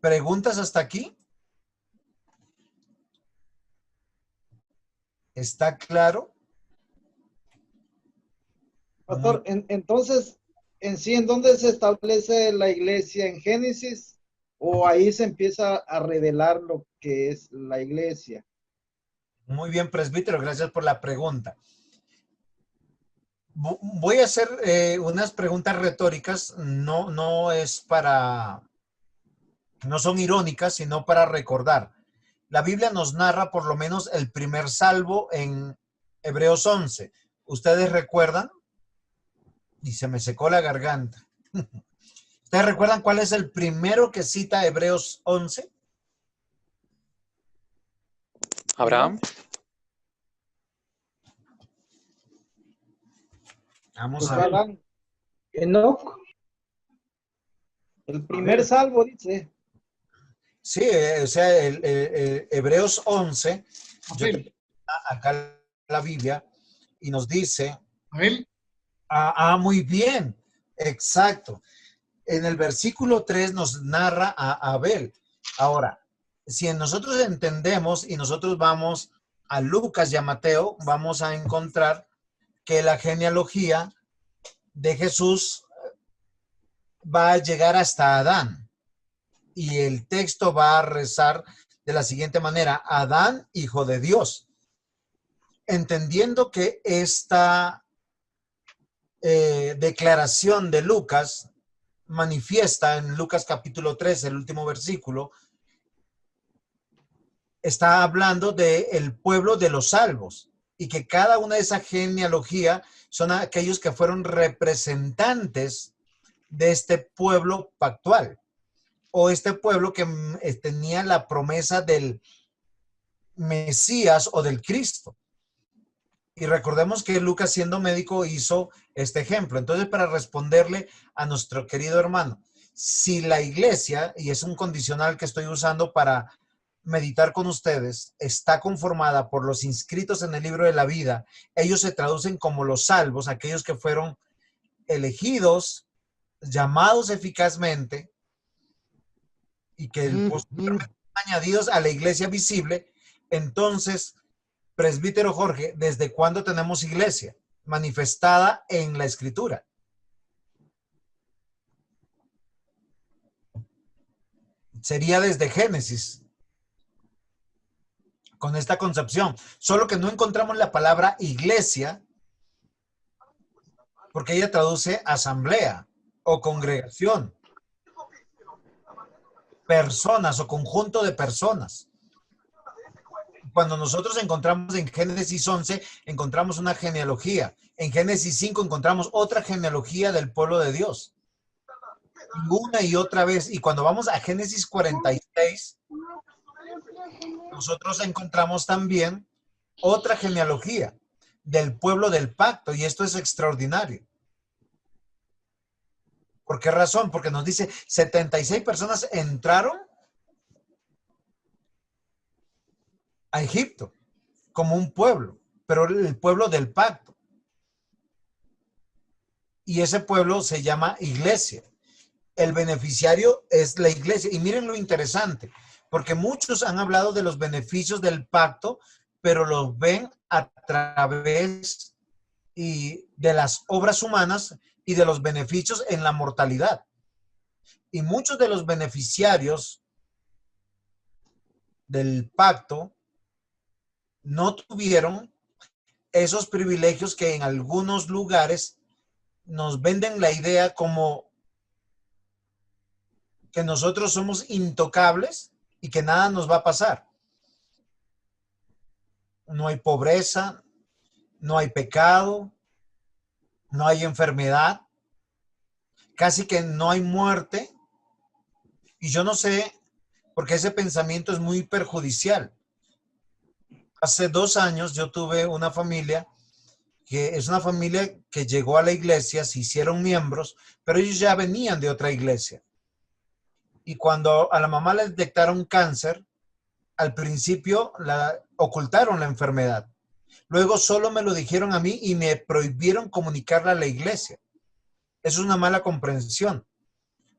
¿Preguntas hasta aquí? ¿Está claro? Pastor, entonces, en sí, ¿en dónde se establece la iglesia? ¿En Génesis? ¿O ahí se empieza a revelar lo que es la iglesia? Muy bien, presbítero, gracias por la pregunta. Voy a hacer unas preguntas retóricas, no son irónicas, sino para recordar. La Biblia nos narra por lo menos el primer salvo en Hebreos 11. ¿Ustedes recuerdan? Y se me secó la garganta. ¿Ustedes recuerdan cuál es el primero que cita Hebreos 11? Abraham. Vamos a ver. Enoc. El primer salvo, dice. Sí, o sea, el Hebreos 11, yo tengo acá la Biblia, y nos dice... ¿Abel? Muy bien, exacto. En el versículo 3 nos narra a Abel. Ahora, si nosotros entendemos y nosotros vamos a Lucas y a Mateo, vamos a encontrar que la genealogía de Jesús va a llegar hasta Adán. Y el texto va a rezar de la siguiente manera: Adán, hijo de Dios. Entendiendo que esta declaración de Lucas manifiesta en Lucas capítulo 3, el último versículo, está hablando del pueblo de los salvos y que cada una de esa genealogía son aquellos que fueron representantes de este pueblo pactual o este pueblo que tenía la promesa del Mesías o del Cristo. Y recordemos que Lucas, siendo médico, hizo este ejemplo. Entonces, para responderle a nuestro querido hermano, si la iglesia, y es un condicional que estoy usando para meditar con ustedes, está conformada por los inscritos en el libro de la vida, ellos se traducen como los salvos, aquellos que fueron elegidos, llamados eficazmente y que posteriormente son añadidos a la iglesia visible. Entonces, presbítero Jorge, ¿desde cuándo tenemos iglesia manifestada en la Escritura? Sería desde Génesis, con esta concepción. Solo que no encontramos la palabra iglesia, porque ella traduce asamblea o congregación, personas o conjunto de personas. Cuando nosotros encontramos en Génesis 11, encontramos una genealogía. En Génesis 5 encontramos otra genealogía del pueblo de Dios. Una y otra vez. Y cuando vamos a Génesis 46, nosotros encontramos también otra genealogía del pueblo del pacto. Y esto es extraordinario. ¿Por qué razón? Porque nos dice 76 personas entraron a Egipto como un pueblo, pero el pueblo del pacto. Y ese pueblo se llama iglesia. El beneficiario es la iglesia. Y miren lo interesante, porque muchos han hablado de los beneficios del pacto, pero los ven a través de las obras humanas y de los beneficios en la mortalidad. Y muchos de los beneficiarios del pacto no tuvieron esos privilegios que en algunos lugares nos venden la idea como que nosotros somos intocables y que nada nos va a pasar. No hay pobreza, no hay pecado, no hay enfermedad, casi que no hay muerte. Y yo no sé, porque ese pensamiento es muy perjudicial. Hace 2 años yo tuve una familia que es una familia que llegó a la iglesia, se hicieron miembros, pero ellos ya venían de otra iglesia. Y cuando a la mamá le detectaron cáncer, al principio ocultaron la enfermedad. Luego solo me lo dijeron a mí y me prohibieron comunicarla a la iglesia. Eso es una mala comprensión,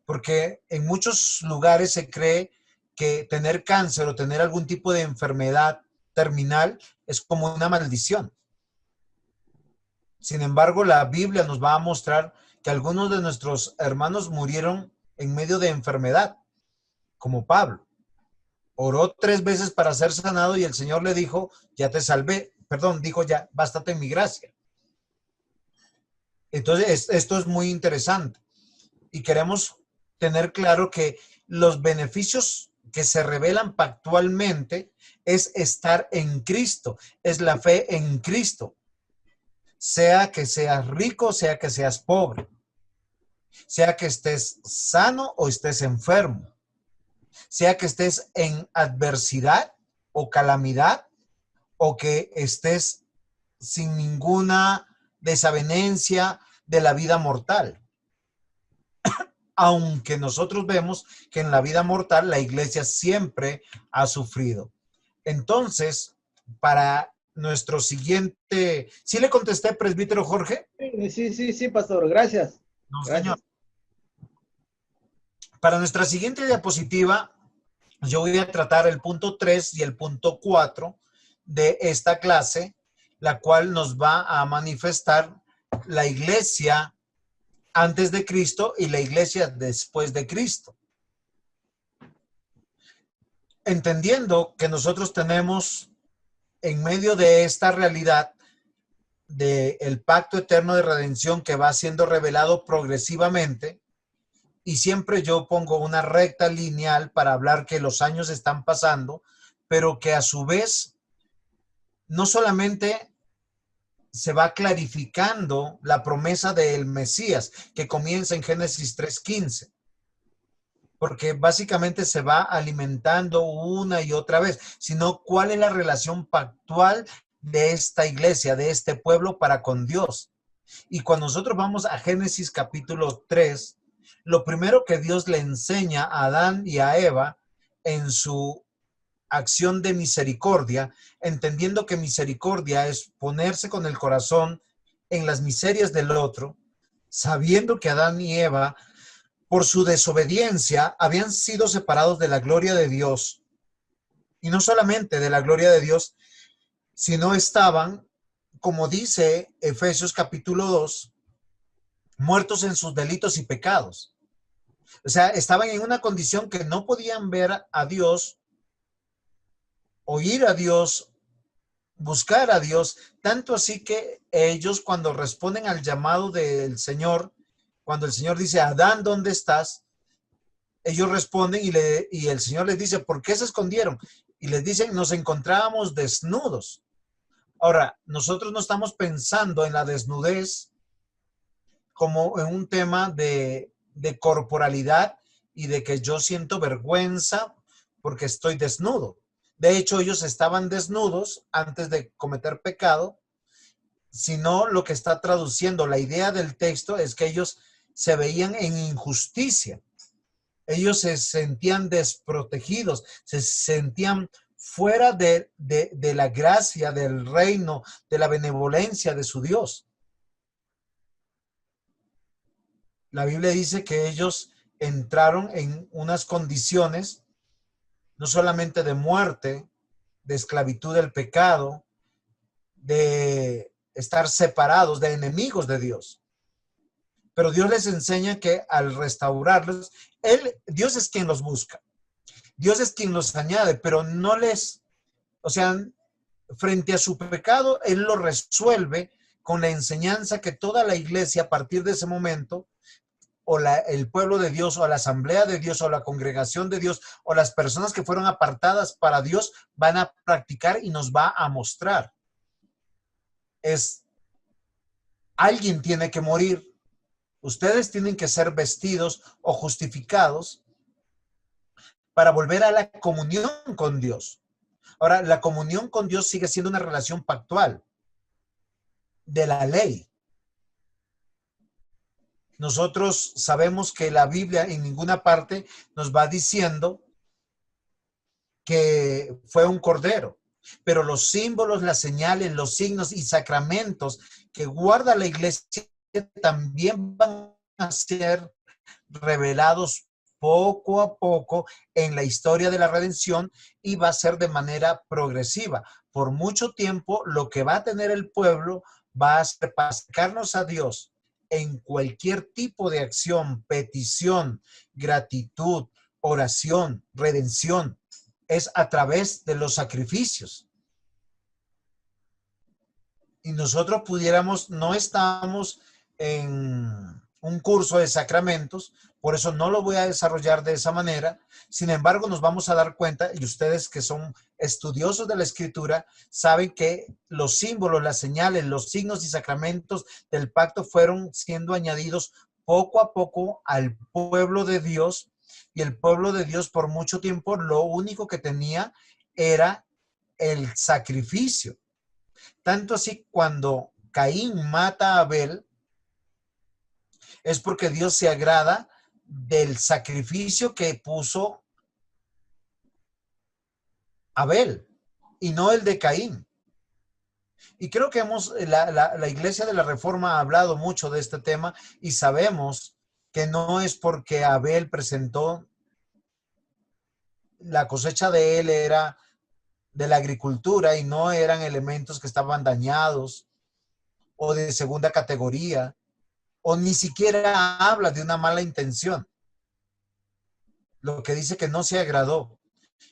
porque en muchos lugares se cree que tener cáncer o tener algún tipo de enfermedad terminal es como una maldición. Sin embargo, la Biblia nos va a mostrar que algunos de nuestros hermanos murieron en medio de enfermedad, como Pablo. Oró 3 veces para ser sanado y el Señor le dijo, ya te salvé. Perdón, dijo ya, bástate mi gracia. Entonces, esto es muy interesante. Y queremos tener claro que los beneficios que se revelan pactualmente es estar en Cristo, es la fe en Cristo. Sea que seas rico, sea que seas pobre, sea que estés sano o estés enfermo, sea que estés en adversidad o calamidad o que estés sin ninguna desavenencia de la vida mortal. Aunque nosotros vemos que en la vida mortal la iglesia siempre ha sufrido. Entonces, para nuestro siguiente... ¿Sí le contesté, presbítero Jorge? Sí, pastor, gracias. No, gracias. señor. Para nuestra siguiente diapositiva, yo voy a tratar el punto 3 y el punto 4 de esta clase, la cual nos va a manifestar la iglesia antes de Cristo y la iglesia después de Cristo. Entendiendo que nosotros tenemos en medio de esta realidad del pacto eterno de redención que va siendo revelado progresivamente, y siempre yo pongo una recta lineal para hablar que los años están pasando, pero que a su vez no solamente se va clarificando la promesa del Mesías que comienza en Génesis 3:15, porque básicamente se va alimentando una y otra vez, sino cuál es la relación pactual de esta iglesia, de este pueblo para con Dios. Y cuando nosotros vamos a Génesis capítulo 3, lo primero que Dios le enseña a Adán y a Eva en su acción de misericordia, entendiendo que misericordia es ponerse con el corazón en las miserias del otro, sabiendo que Adán y Eva, por su desobediencia, habían sido separados de la gloria de Dios. Y no solamente de la gloria de Dios, sino estaban, como dice Efesios capítulo 2, muertos en sus delitos y pecados. O sea, estaban en una condición que no podían ver a Dios, oír a Dios, buscar a Dios, tanto así que ellos cuando responden al llamado del Señor, cuando el Señor dice, Adán, ¿dónde estás? Ellos responden y el Señor les dice, ¿por qué se escondieron? Y les dicen, nos encontrábamos desnudos. Ahora, nosotros no estamos pensando en la desnudez como en un tema de corporalidad y de que yo siento vergüenza porque estoy desnudo. De hecho, ellos estaban desnudos antes de cometer pecado, sino lo que está traduciendo la idea del texto es que ellos se veían en injusticia. Ellos se sentían desprotegidos, se sentían fuera de la gracia, del reino, de la benevolencia de su Dios. La Biblia dice que ellos entraron en unas condiciones no solamente de muerte, de esclavitud del pecado, de estar separados, de enemigos de Dios. Pero Dios les enseña que al restaurarlos, Dios es quien los busca. Dios es quien los añade, pero no les, o sea, frente a su pecado, él lo resuelve con la enseñanza que toda la iglesia a partir de ese momento, o el pueblo de Dios, o la asamblea de Dios, o la congregación de Dios, o las personas que fueron apartadas para Dios, van a practicar y nos va a mostrar. Alguien tiene que morir. Ustedes tienen que ser vestidos o justificados para volver a la comunión con Dios. Ahora, la comunión con Dios sigue siendo una relación pactual de la ley. Nosotros sabemos que la Biblia en ninguna parte nos va diciendo que fue un cordero, pero los símbolos, las señales, los signos y sacramentos que guarda la iglesia también van a ser revelados poco a poco en la historia de la redención y va a ser de manera progresiva. Por mucho tiempo, lo que va a tener el pueblo va a ser para acercarnos a Dios en cualquier tipo de acción, petición, gratitud, oración, redención, es a través de los sacrificios. Y nosotros pudiéramos, no estamos en un curso de sacramentos, por eso no lo voy a desarrollar de esa manera. Sin embargo, nos vamos a dar cuenta, y ustedes que son estudiosos de la Escritura, saben que los símbolos, las señales, los signos y sacramentos del pacto fueron siendo añadidos poco a poco al pueblo de Dios, y el pueblo de Dios por mucho tiempo lo único que tenía era el sacrificio. Tanto así cuando Caín mata a Abel, es porque Dios se agrada del sacrificio que puso Abel y no el de Caín. Y creo que la Iglesia de la Reforma ha hablado mucho de este tema y sabemos que no es porque Abel presentó, la cosecha de él era de la agricultura y no eran elementos que estaban dañados o de segunda categoría, o ni siquiera habla de una mala intención. Lo que dice que no se agradó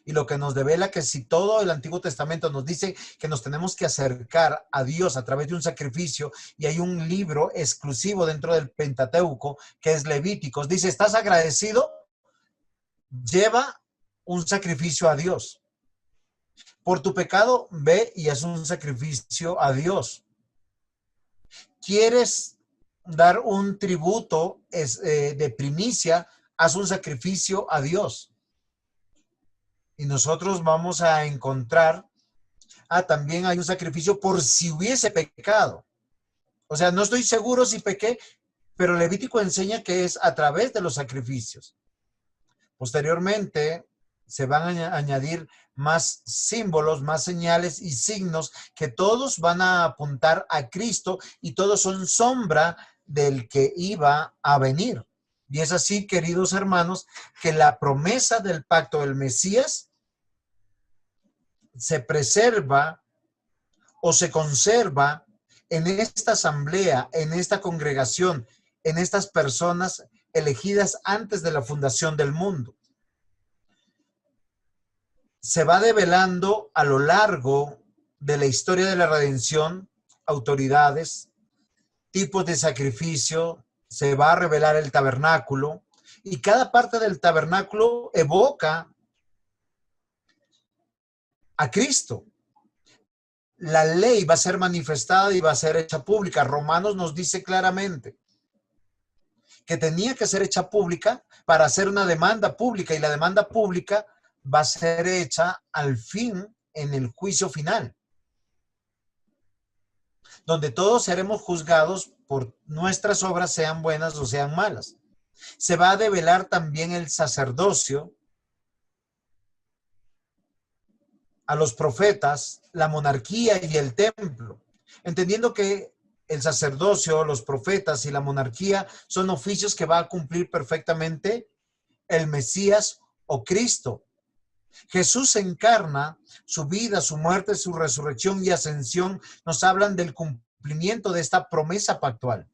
y lo que nos devela que si todo el Antiguo Testamento nos dice que nos tenemos que acercar a Dios a través de un sacrificio, y hay un libro exclusivo dentro del Pentateuco que es Levíticos, dice, ¿estás agradecido? Lleva un sacrificio a Dios. Por tu pecado, ve y haz un sacrificio a Dios. ¿Quieres dar un tributo de primicia? Haz un sacrificio a Dios. Y nosotros vamos a encontrar, también hay un sacrificio por si hubiese pecado. O sea, no estoy seguro si pequé, pero Levítico enseña que es a través de los sacrificios. Posteriormente, se van a añadir más símbolos, más señales y signos que todos van a apuntar a Cristo y todos son sombra del que iba a venir. Y es así, queridos hermanos, que la promesa del pacto del Mesías se preserva o se conserva en esta asamblea, en esta congregación, en estas personas elegidas antes de la fundación del mundo. Se va develando a lo largo de la historia de la redención, autoridades, tipos de sacrificio, se va a revelar el tabernáculo, y cada parte del tabernáculo evoca a Cristo. La ley va a ser manifestada y va a ser hecha pública. Romanos nos dice claramente que tenía que ser hecha pública para hacer una demanda pública, y la demanda pública va a ser hecha al fin en el juicio final, donde todos seremos juzgados por nuestras obras, sean buenas o sean malas. Se va a develar también el sacerdocio, a los profetas, la monarquía y el templo, entendiendo que el sacerdocio, los profetas y la monarquía son oficios que va a cumplir perfectamente el Mesías o Cristo. Jesús se encarna, su vida, su muerte, su resurrección y ascensión nos hablan del cumplimiento de esta promesa pactual.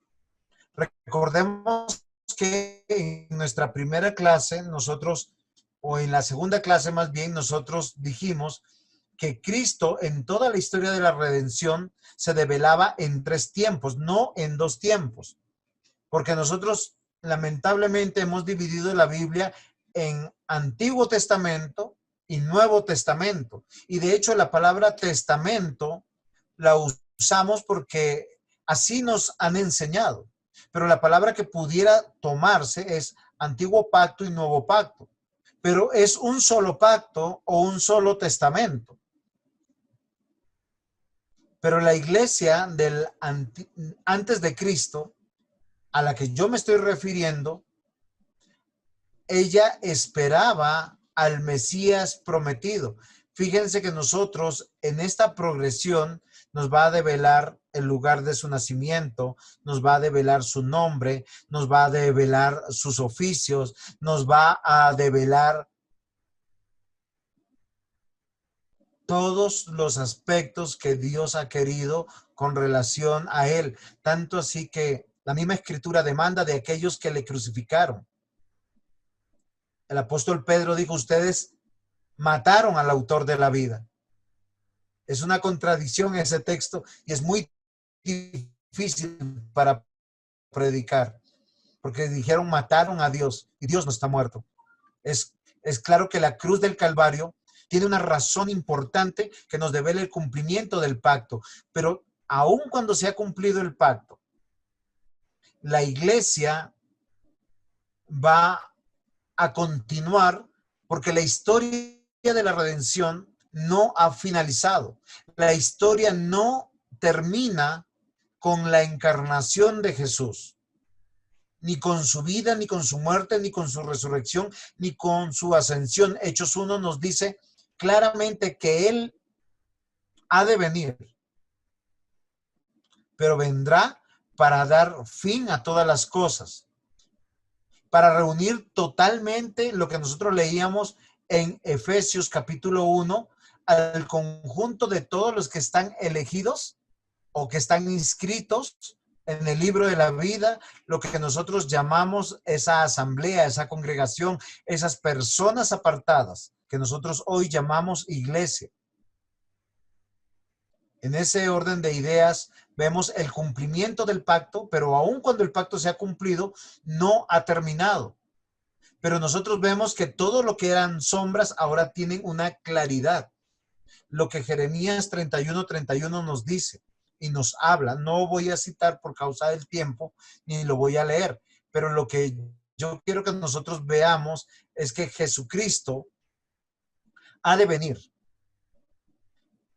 Recordemos que en nuestra primera clase nosotros, o en la segunda clase más bien, nosotros dijimos que Cristo en toda la historia de la redención se develaba en 3 tiempos, no en 2 tiempos. Porque nosotros lamentablemente hemos dividido la Biblia en Antiguo Testamento y Nuevo Testamento. Y de hecho la palabra testamento la usamos porque así nos han enseñado. Pero la palabra que pudiera tomarse es Antiguo Pacto y Nuevo Pacto. Pero es un solo pacto o un solo testamento. Pero la iglesia antes de Cristo, a la que yo me estoy refiriendo, ella esperaba al Mesías prometido. Fíjense que nosotros en esta progresión nos va a develar el lugar de su nacimiento, nos va a develar su nombre, nos va a develar sus oficios, nos va a develar todos los aspectos que Dios ha querido con relación a él. Tanto así que la misma escritura demanda de aquellos que le crucificaron. El apóstol Pedro dijo, ustedes mataron al autor de la vida. Es una contradicción ese texto y es muy difícil para predicar, porque dijeron mataron a Dios y Dios no está muerto. Es claro que la cruz del Calvario tiene una razón importante que nos devela el cumplimiento del pacto, pero aun cuando se ha cumplido el pacto, la iglesia va a continuar porque la historia de la redención no ha finalizado. La historia no termina con la encarnación de Jesús, ni con su vida, ni con su muerte, ni con su resurrección, ni con su ascensión. Hechos 1 nos dice claramente que Él ha de venir, pero vendrá para dar fin a todas las cosas, para reunir totalmente lo que nosotros leíamos en Efesios capítulo 1, al conjunto de todos los que están elegidos o que están inscritos en el libro de la vida, lo que nosotros llamamos esa asamblea, esa congregación, esas personas apartadas que nosotros hoy llamamos iglesia. En ese orden de ideas vemos el cumplimiento del pacto, pero aun cuando el pacto se ha cumplido, no ha terminado. Pero nosotros vemos que todo lo que eran sombras ahora tienen una claridad. Lo que Jeremías 31:31 nos dice y nos habla, no voy a citar por causa del tiempo, ni lo voy a leer, pero lo que yo quiero que nosotros veamos es que Jesucristo ha de venir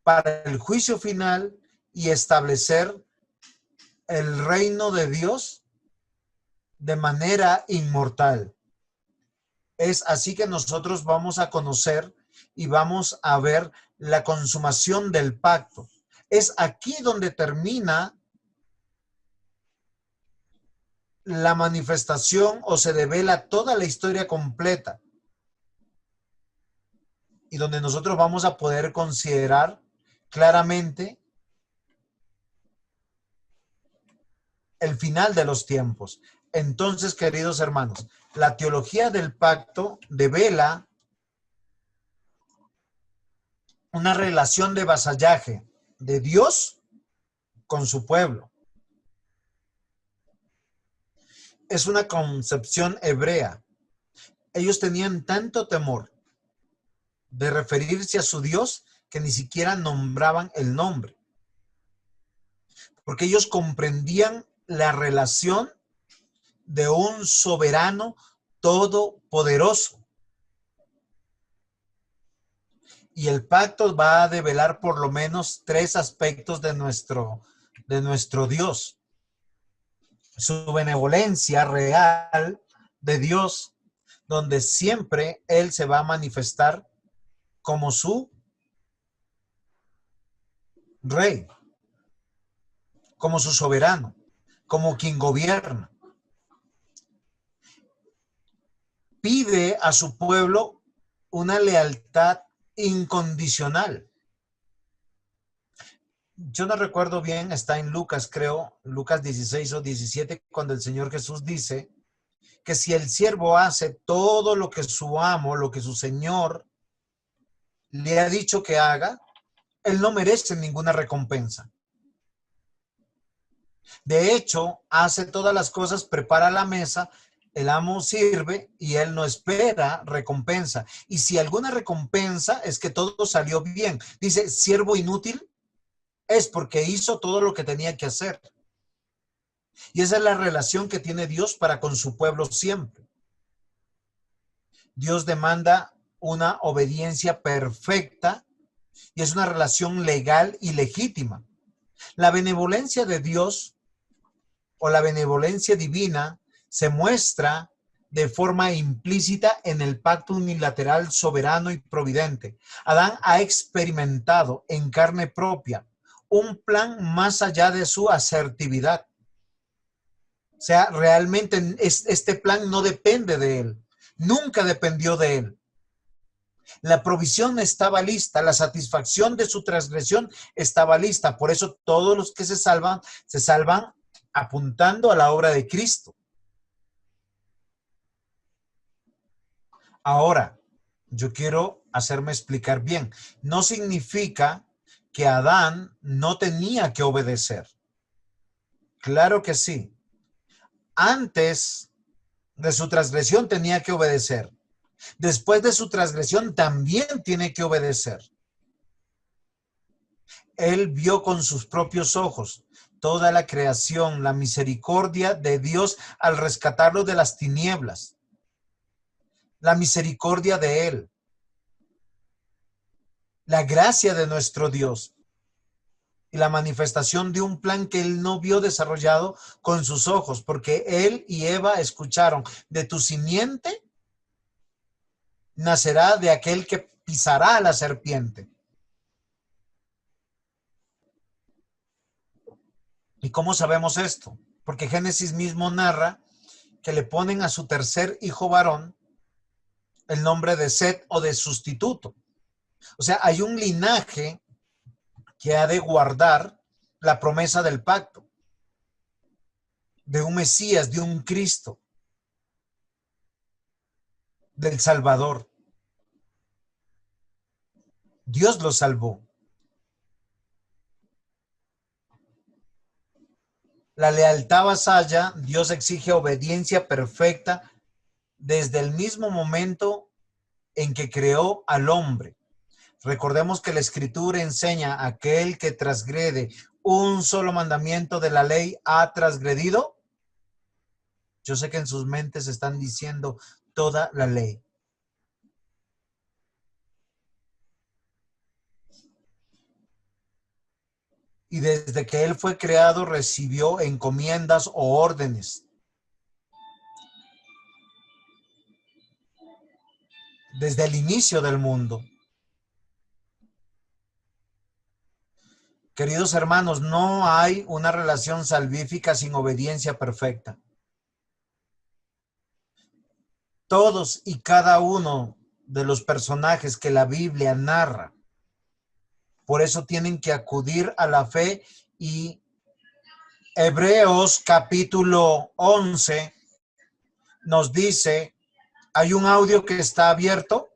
para el juicio final y establecer el reino de Dios de manera inmortal. Es así que nosotros vamos a conocer y vamos a ver la consumación del pacto. Es aquí donde termina la manifestación o se devela toda la historia completa y donde nosotros vamos a poder considerar claramente el final de los tiempos. Entonces, queridos hermanos, la teología del pacto devela una relación de vasallaje de Dios con su pueblo. Es una concepción hebrea. Ellos tenían tanto temor de referirse a su Dios que ni siquiera nombraban el nombre, porque ellos comprendían la relación de un soberano todopoderoso. Y el pacto va a develar por lo menos 3 aspectos de nuestro Dios. Su benevolencia real de Dios, donde siempre Él se va a manifestar como su rey, como su soberano, como quien gobierna. Pide a su pueblo una lealtad incondicional. Yo no recuerdo bien, está en Lucas, creo, Lucas 16 o 17, cuando el Señor Jesús dice que si el siervo hace todo lo que su amo, lo que su Señor le ha dicho que haga, Él no merece ninguna recompensa. De hecho, hace todas las cosas, prepara la mesa, el amo sirve y él no espera recompensa. Y si alguna recompensa es que todo salió bien. Dice, siervo inútil, es porque hizo todo lo que tenía que hacer. Y esa es la relación que tiene Dios para con su pueblo siempre. Dios demanda una obediencia perfecta y es una relación legal y legítima. La benevolencia de Dios o la benevolencia divina se muestra de forma implícita en el pacto unilateral soberano y providente. Adán ha experimentado en carne propia un plan más allá de su asertividad. O sea, realmente este plan no depende de él. Nunca dependió de él. La provisión estaba lista, la satisfacción de su transgresión estaba lista. Por eso todos los que se salvan apuntando a la obra de Cristo. Ahora, yo quiero hacerme explicar bien. No significa que Adán no tenía que obedecer. Claro que sí. Antes de su transgresión tenía que obedecer. Después de su transgresión también tiene que obedecer. Él vio con sus propios ojos toda la creación, la misericordia de Dios al rescatarlo de las tinieblas. La misericordia de Él. La gracia de nuestro Dios. Y la manifestación de un plan que Él no vio desarrollado con sus ojos, porque Él y Eva escucharon, de tu simiente nacerá de aquel que pisará a la serpiente. ¿Y cómo sabemos esto? Porque Génesis mismo narra que le ponen a su tercer hijo varón el nombre de Set o de sustituto. O sea, hay un linaje que ha de guardar la promesa del pacto, de un Mesías, de un Cristo, del Salvador. Dios lo salvó. La lealtad vasalla, Dios exige obediencia perfecta desde el mismo momento en que creó al hombre. Recordemos que la Escritura enseña: aquel que transgrede un solo mandamiento de la ley ha transgredido. Yo sé que en sus mentes están diciendo toda la ley. Y desde que él fue creado recibió encomiendas o órdenes. Desde el inicio del mundo. Queridos hermanos, no hay una relación salvífica sin obediencia perfecta. Todos y cada uno de los personajes que la Biblia narra, por eso tienen que acudir a la fe, y Hebreos capítulo 11 nos dice, ¿hay un audio que está abierto?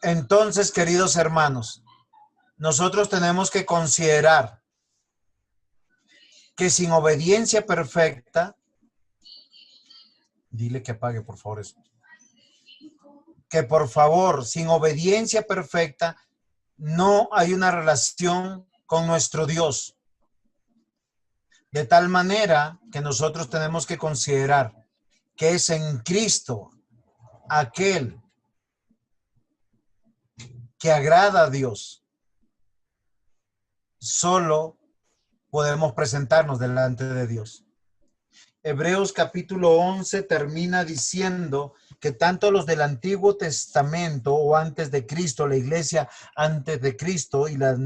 Entonces, queridos hermanos, nosotros tenemos que considerar que sin obediencia perfecta, dile que apague por favor eso, que por favor, sin obediencia perfecta, no hay una relación con nuestro Dios. De tal manera que nosotros tenemos que considerar que es en Cristo aquel que agrada a Dios. Solo podemos presentarnos delante de Dios. Hebreos capítulo 11 termina diciendo que tanto los del Antiguo Testamento o antes de Cristo, la iglesia antes de Cristo y la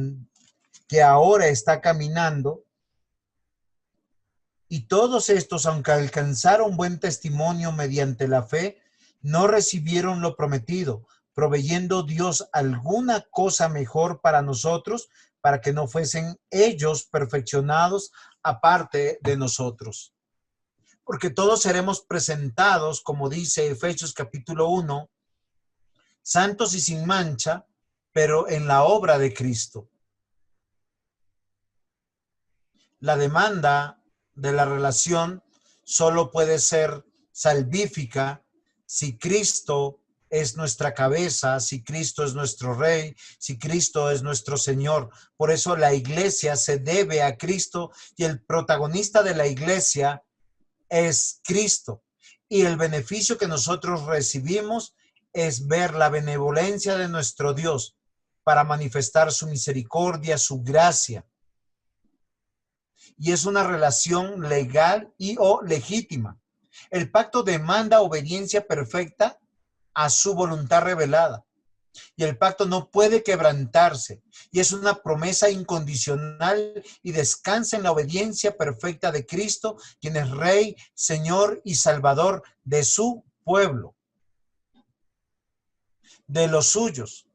que ahora está caminando, y todos estos, aunque alcanzaron buen testimonio mediante la fe, no recibieron lo prometido, proveyendo Dios alguna cosa mejor para nosotros, para que no fuesen ellos perfeccionados aparte de nosotros. Porque todos seremos presentados, como dice Efesios capítulo 1, santos y sin mancha, pero en la obra de Cristo. La demanda de la relación solo puede ser salvífica si Cristo es nuestra cabeza, si Cristo es nuestro Rey, si Cristo es nuestro Señor. Por eso la iglesia se debe a Cristo y el protagonista de la iglesia es Cristo. Y el beneficio que nosotros recibimos es ver la benevolencia de nuestro Dios para manifestar su misericordia, su gracia. Y es una relación legal y o legítima. El pacto demanda obediencia perfecta a su voluntad revelada. Y el pacto no puede quebrantarse. Y es una promesa incondicional y descansa en la obediencia perfecta de Cristo, quien es Rey, Señor y Salvador de su pueblo, de los suyos.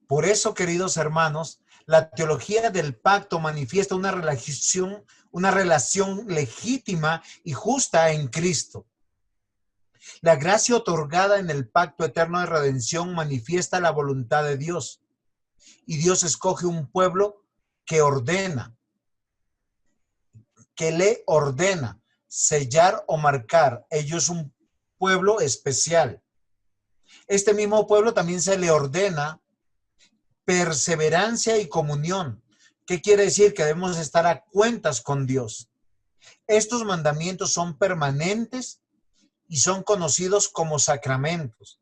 Por eso, queridos hermanos, la teología del pacto manifiesta una relación legítima y justa en Cristo. La gracia otorgada en el pacto eterno de redención manifiesta la voluntad de Dios. Y Dios escoge un pueblo que ordena, que le ordena sellar o marcar. Ellos son un pueblo especial. Este mismo pueblo también se le ordena perseverancia y comunión. ¿Qué quiere decir? Que debemos estar a cuentas con Dios. Estos mandamientos son permanentes y son conocidos como sacramentos.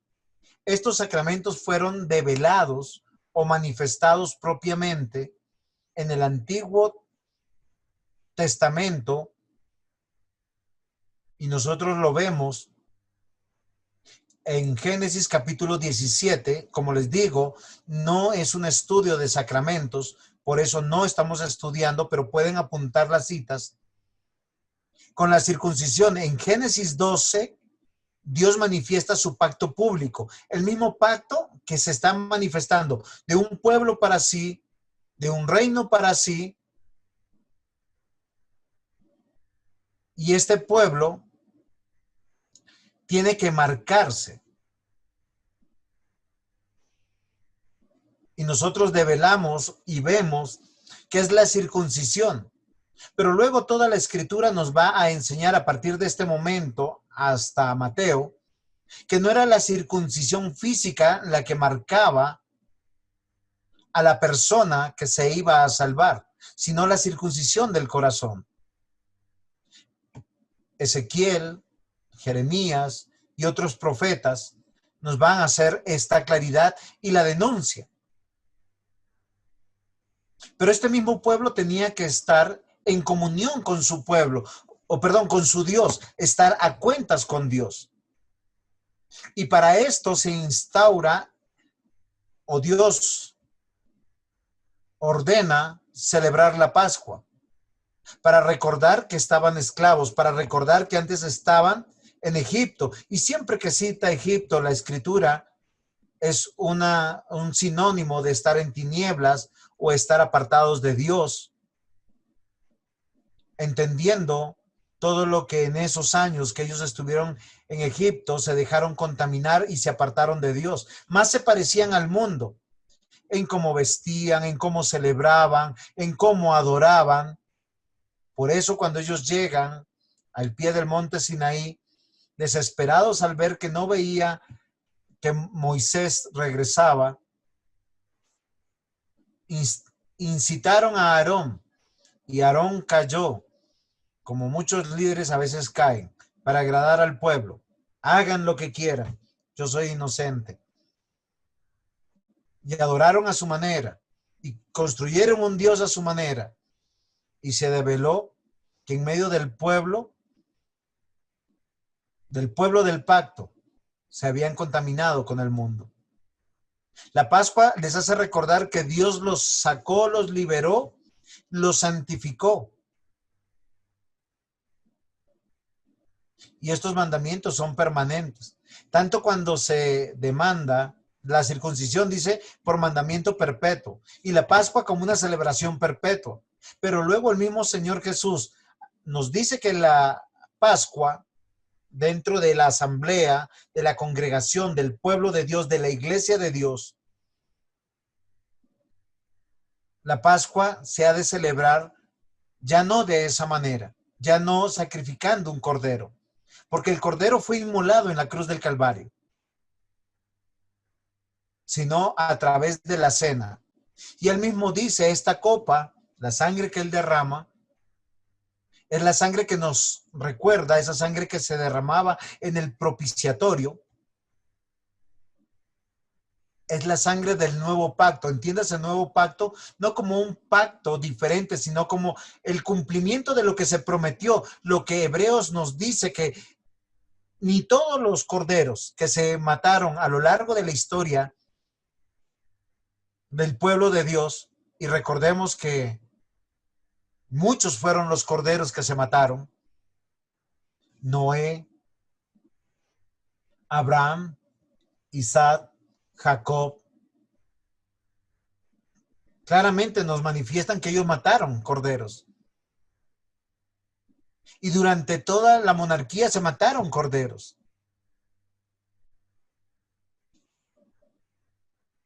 Estos sacramentos fueron develados o manifestados propiamente en el Antiguo Testamento y nosotros lo vemos en Génesis capítulo 17. Como les digo, no es un estudio de sacramentos, por eso no estamos estudiando, pero pueden apuntar las citas. Con la circuncisión en Génesis 12, Dios manifiesta su pacto público, el mismo pacto que se está manifestando de un pueblo para sí, de un reino para sí, y este pueblo tiene que marcarse. Y nosotros develamos y vemos que es la circuncisión. Pero luego toda la escritura nos va a enseñar a partir de este momento hasta Mateo que no era la circuncisión física la que marcaba a la persona que se iba a salvar, sino la circuncisión del corazón. Ezequiel, Jeremías y otros profetas nos van a hacer esta claridad y la denuncia. Pero este mismo pueblo tenía que estar en comunión con su pueblo, con su Dios, estar a cuentas con Dios. Y para esto se instaura, o Dios ordena celebrar la Pascua, para recordar que estaban esclavos, para recordar que antes estaban en Egipto. Y siempre que cita Egipto, la escritura es un sinónimo de estar en tinieblas o estar apartados de Dios, entendiendo todo lo que en esos años que ellos estuvieron en Egipto se dejaron contaminar y se apartaron de Dios. Más se parecían al mundo en cómo vestían, en cómo celebraban, en cómo adoraban. Por eso cuando ellos llegan al pie del monte Sinaí, desesperados al ver que no veía que Moisés regresaba, incitaron a Aarón y Aarón cayó, como muchos líderes a veces caen, para agradar al pueblo. Hagan lo que quieran, yo soy inocente. Y adoraron a su manera y construyeron un Dios a su manera. Y se develó que en medio del pueblo del pacto, se habían contaminado con el mundo. La Pascua les hace recordar que Dios los sacó, los liberó, los santificó. Y estos mandamientos son permanentes. Tanto cuando se demanda la circuncisión, dice, por mandamiento perpetuo. Y la Pascua como una celebración perpetua. Pero luego el mismo Señor Jesús nos dice que la Pascua, dentro de la asamblea, de la congregación, del pueblo de Dios, de la iglesia de Dios, la Pascua se ha de celebrar ya no de esa manera, ya no sacrificando un cordero, porque el cordero fue inmolado en la cruz del Calvario, sino a través de la cena. Y él mismo dice, esta copa, la sangre que él derrama, es la sangre que nos recuerda, esa sangre que se derramaba en el propiciatorio, es la sangre del nuevo pacto. Entiendas el nuevo pacto no como un pacto diferente, sino como el cumplimiento de lo que se prometió. Lo que Hebreos nos dice, que ni todos los corderos que se mataron a lo largo de la historia del pueblo de Dios, y recordemos que muchos fueron los corderos que se mataron: Noé, Abraham, Isaac, Jacob. Claramente nos manifiestan que ellos mataron corderos. Y durante toda la monarquía se mataron corderos.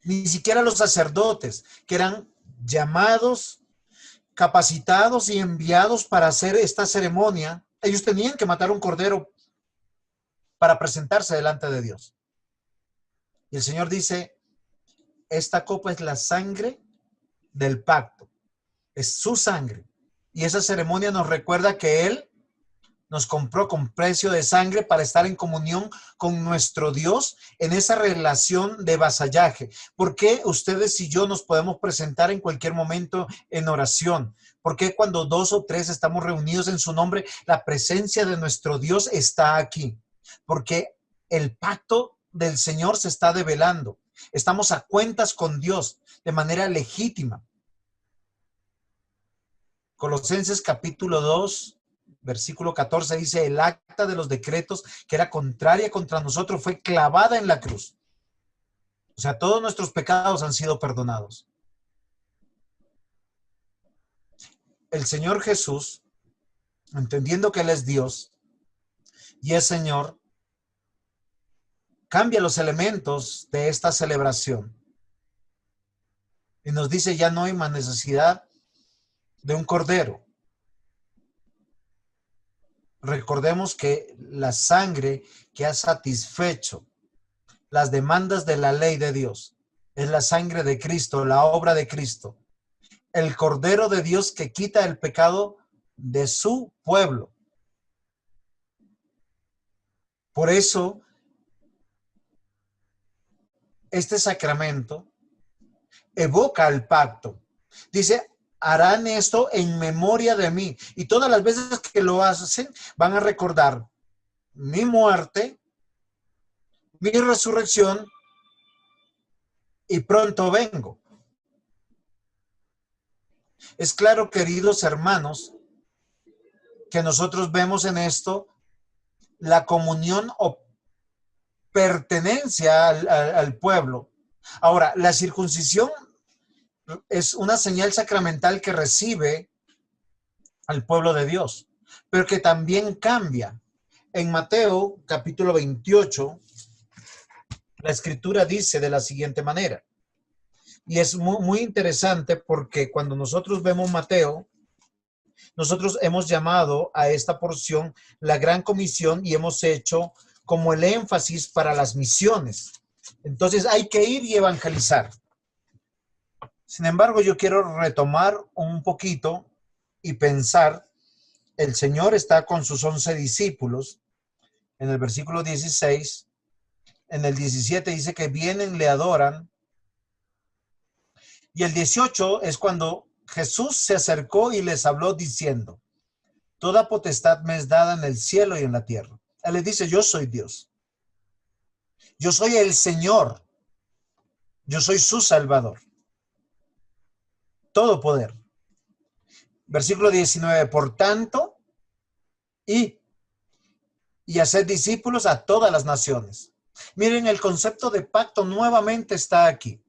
Ni siquiera los sacerdotes, que eran llamados, capacitados y enviados para hacer esta ceremonia, ellos tenían que matar un cordero para presentarse delante de Dios. Y el Señor dice, esta copa es la sangre del pacto, es su sangre. Y esa ceremonia nos recuerda que Él nos compró con precio de sangre para estar en comunión con nuestro Dios en esa relación de vasallaje. ¿Por qué ustedes y yo nos podemos presentar en cualquier momento en oración? ¿Por qué cuando 2 o 3 estamos reunidos en su nombre, la presencia de nuestro Dios está aquí? Porque el pacto del Señor se está develando. Estamos a cuentas con Dios de manera legítima. Colosenses capítulo 2, versículo 14 dice, el acta de los decretos que era contraria contra nosotros fue clavada en la cruz. O sea, todos nuestros pecados han sido perdonados. El Señor Jesús, entendiendo que Él es Dios y es Señor, cambia los elementos de esta celebración. Y nos dice, ya no hay más necesidad de un cordero. Recordemos que la sangre que ha satisfecho las demandas de la ley de Dios es la sangre de Cristo, la obra de Cristo, el Cordero de Dios que quita el pecado de su pueblo. Por eso, este sacramento evoca el pacto. Dice, harán esto en memoria de mí. Y todas las veces que lo hacen, van a recordar mi muerte, mi resurrección, y pronto vengo. Es claro, queridos hermanos, que nosotros vemos en esto la comunión o pertenencia al pueblo. Ahora, la circuncisión es una señal sacramental que recibe al pueblo de Dios, pero que también cambia. En Mateo capítulo 28, la escritura dice de la siguiente manera, y es muy interesante porque cuando nosotros vemos Mateo, nosotros hemos llamado a esta porción la Gran Comisión y hemos hecho como el énfasis para las misiones. Entonces hay que ir y evangelizar. Sin embargo, yo quiero retomar un poquito y pensar, el Señor está con sus 11 discípulos, en el versículo 16, en el 17 dice que vienen, le adoran, y el 18 es cuando Jesús se acercó y les habló diciendo, toda potestad me es dada en el cielo y en la tierra. Él les dice, yo soy Dios, yo soy el Señor, yo soy su Salvador. Todo poder. Versículo 19, por tanto, y haced discípulos a todas las naciones. Miren, el concepto de pacto nuevamente está aquí.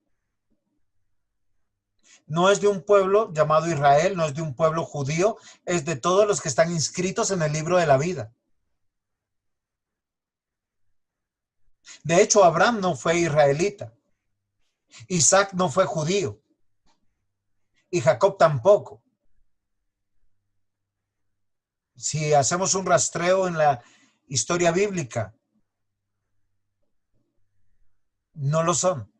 No es de un pueblo llamado Israel, no es de un pueblo judío, es de todos los que están inscritos en el libro de la vida. De hecho, Abraham no fue israelita. Isaac no fue judío. y Jacob tampoco. Si hacemos un rastreo en la historia bíblica, no lo son.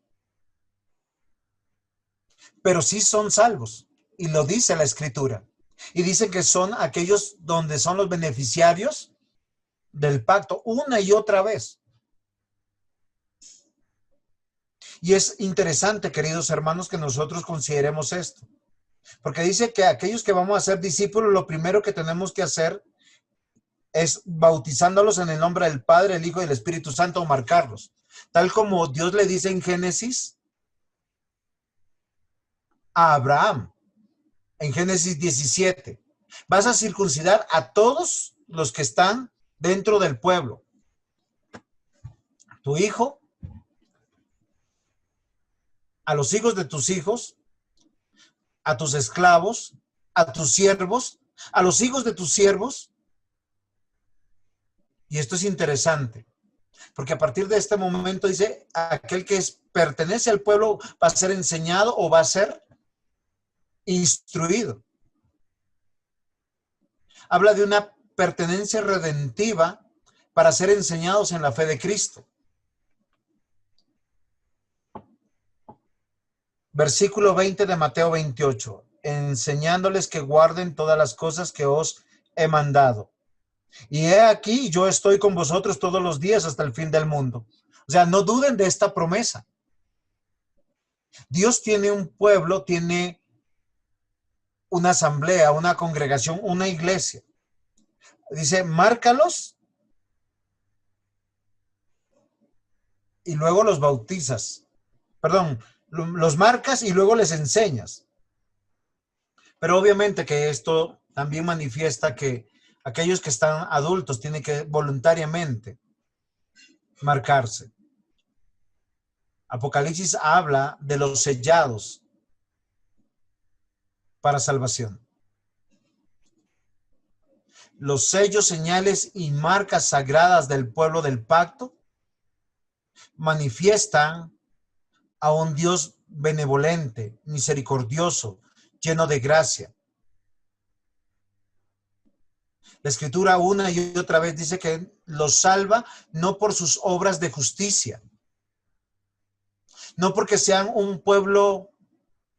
Pero sí son salvos, y lo dice la Escritura. Y dice que son aquellos donde son los beneficiarios del pacto una y otra vez. Y es interesante, queridos hermanos, que nosotros consideremos esto. Porque dice que aquellos que vamos a ser discípulos, lo primero que tenemos que hacer es bautizándolos en el nombre del Padre, el Hijo y el Espíritu Santo, o marcarlos. Tal como Dios le dice en Génesis a Abraham, en Génesis 17. Vas a circuncidar a todos los que están dentro del pueblo. Tu hijo, a los hijos de tus hijos, a tus esclavos, a tus siervos, a los hijos de tus siervos. Y esto es interesante, porque a partir de este momento dice, aquel que pertenece al pueblo va a ser enseñado o va a ser instruido. Habla de una pertenencia redentiva para ser enseñados en la fe de Cristo. Versículo 20 de Mateo 28, enseñándoles que guarden todas las cosas que os he mandado. Y he aquí, yo estoy con vosotros todos los días hasta el fin del mundo. O sea, no duden de esta promesa. Dios tiene un pueblo, tiene una asamblea, una congregación, una iglesia. Dice, márcalos y luego los bautizas. Perdón, los marcas y luego les enseñas. Pero obviamente que esto también manifiesta que aquellos que están adultos tienen que voluntariamente marcarse. Apocalipsis habla de los sellados para salvación. Los sellos, señales y marcas sagradas del pueblo del pacto manifiestan a un Dios benevolente, misericordioso, lleno de gracia. La Escritura una y otra vez dice que los salva no por sus obras de justicia, no porque sean un pueblo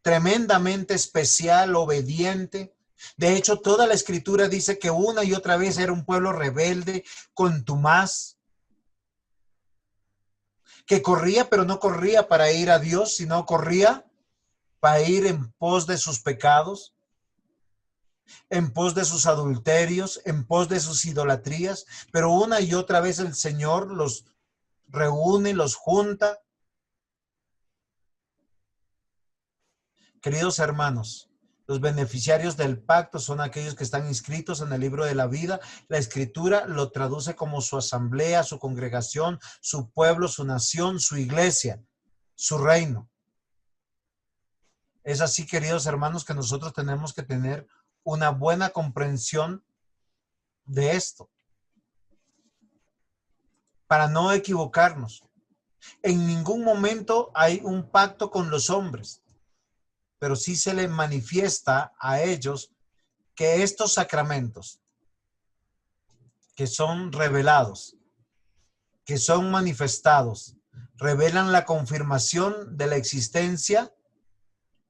tremendamente especial, obediente. De hecho, toda la Escritura dice que una y otra vez era un pueblo rebelde, contumaz, que corría, pero no corría para ir a Dios, sino corría para ir en pos de sus pecados, en pos de sus adulterios, en pos de sus idolatrías. Pero una y otra vez el Señor los reúne, los junta. Queridos hermanos, los beneficiarios del pacto son aquellos que están inscritos en el libro de la vida. La Escritura lo traduce como su asamblea, su congregación, su pueblo, su nación, su iglesia, su reino. Es así, queridos hermanos, que nosotros tenemos que tener una buena comprensión de esto, para no equivocarnos. En ningún momento hay un pacto con los hombres, pero sí se les manifiesta a ellos que estos sacramentos que son revelados, que son manifestados, revelan la confirmación de la existencia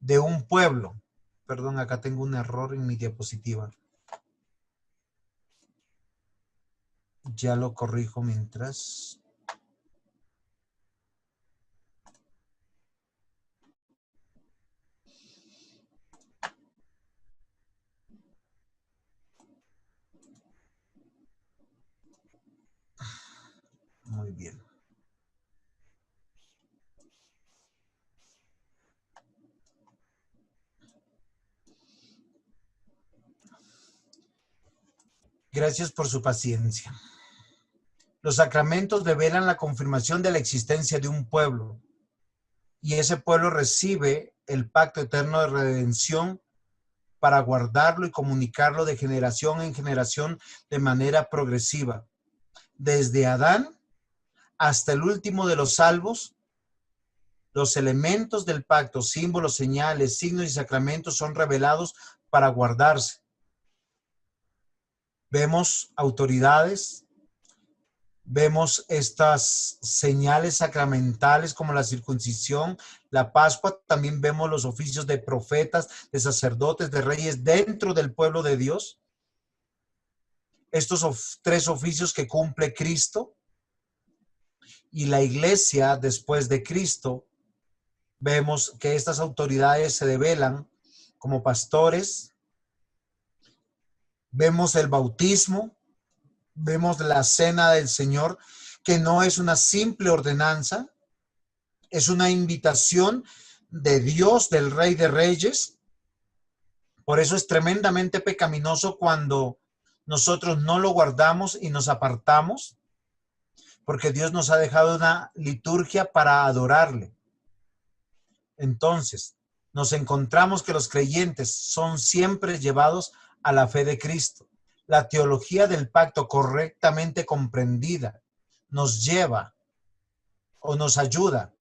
de un pueblo. Perdón, acá tengo un error en mi diapositiva. Ya lo corrijo mientras. Muy bien. Gracias por su paciencia. Los sacramentos revelan la confirmación de la existencia de un pueblo, y ese pueblo recibe el pacto eterno de redención para guardarlo y comunicarlo de generación en generación de manera progresiva. Desde Adán hasta el último de los salvos Los elementos del pacto, símbolos, señales, signos y sacramentos son revelados para guardarse. Vemos autoridades, vemos estas señales sacramentales como la circuncisión, la Pascua. También vemos los oficios de profetas, de sacerdotes, de reyes dentro del pueblo de Dios. Estos tres oficios que cumple Cristo y la iglesia después de Cristo. Vemos que estas autoridades se develan como pastores. Vemos el bautismo, vemos la cena del Señor, que no es una simple ordenanza, es una invitación de Dios, del Rey de Reyes. Por eso es tremendamente pecaminoso cuando nosotros no lo guardamos y nos apartamos, porque Dios nos ha dejado una liturgia para adorarle. Entonces, nos encontramos que los creyentes son siempre llevados a la fe de Cristo. La teología del pacto correctamente comprendida nos lleva o nos ayuda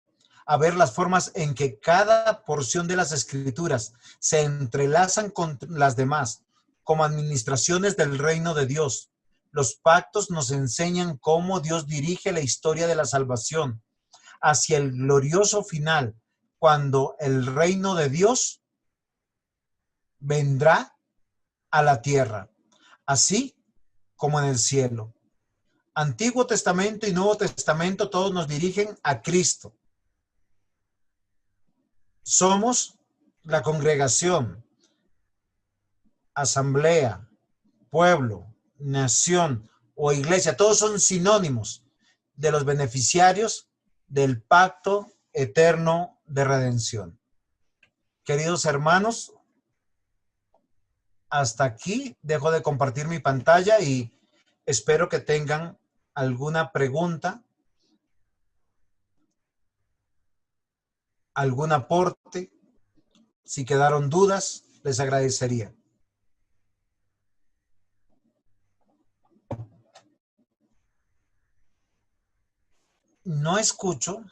a ver las formas en que cada porción de las Escrituras se entrelazan con las demás como administraciones del reino de Dios. Los pactos nos enseñan cómo Dios dirige la historia de la salvación hacia el glorioso final, cuando el reino de Dios vendrá a la tierra, así como en el cielo. Antiguo Testamento y Nuevo Testamento todos nos dirigen a Cristo. Somos la congregación, asamblea, pueblo, nación o iglesia. Todos son sinónimos de los beneficiarios del pacto eterno de redención. Queridos hermanos, hasta aquí dejo de compartir mi pantalla y espero que tengan alguna pregunta, algún aporte. Si quedaron dudas, les agradecería. No escucho.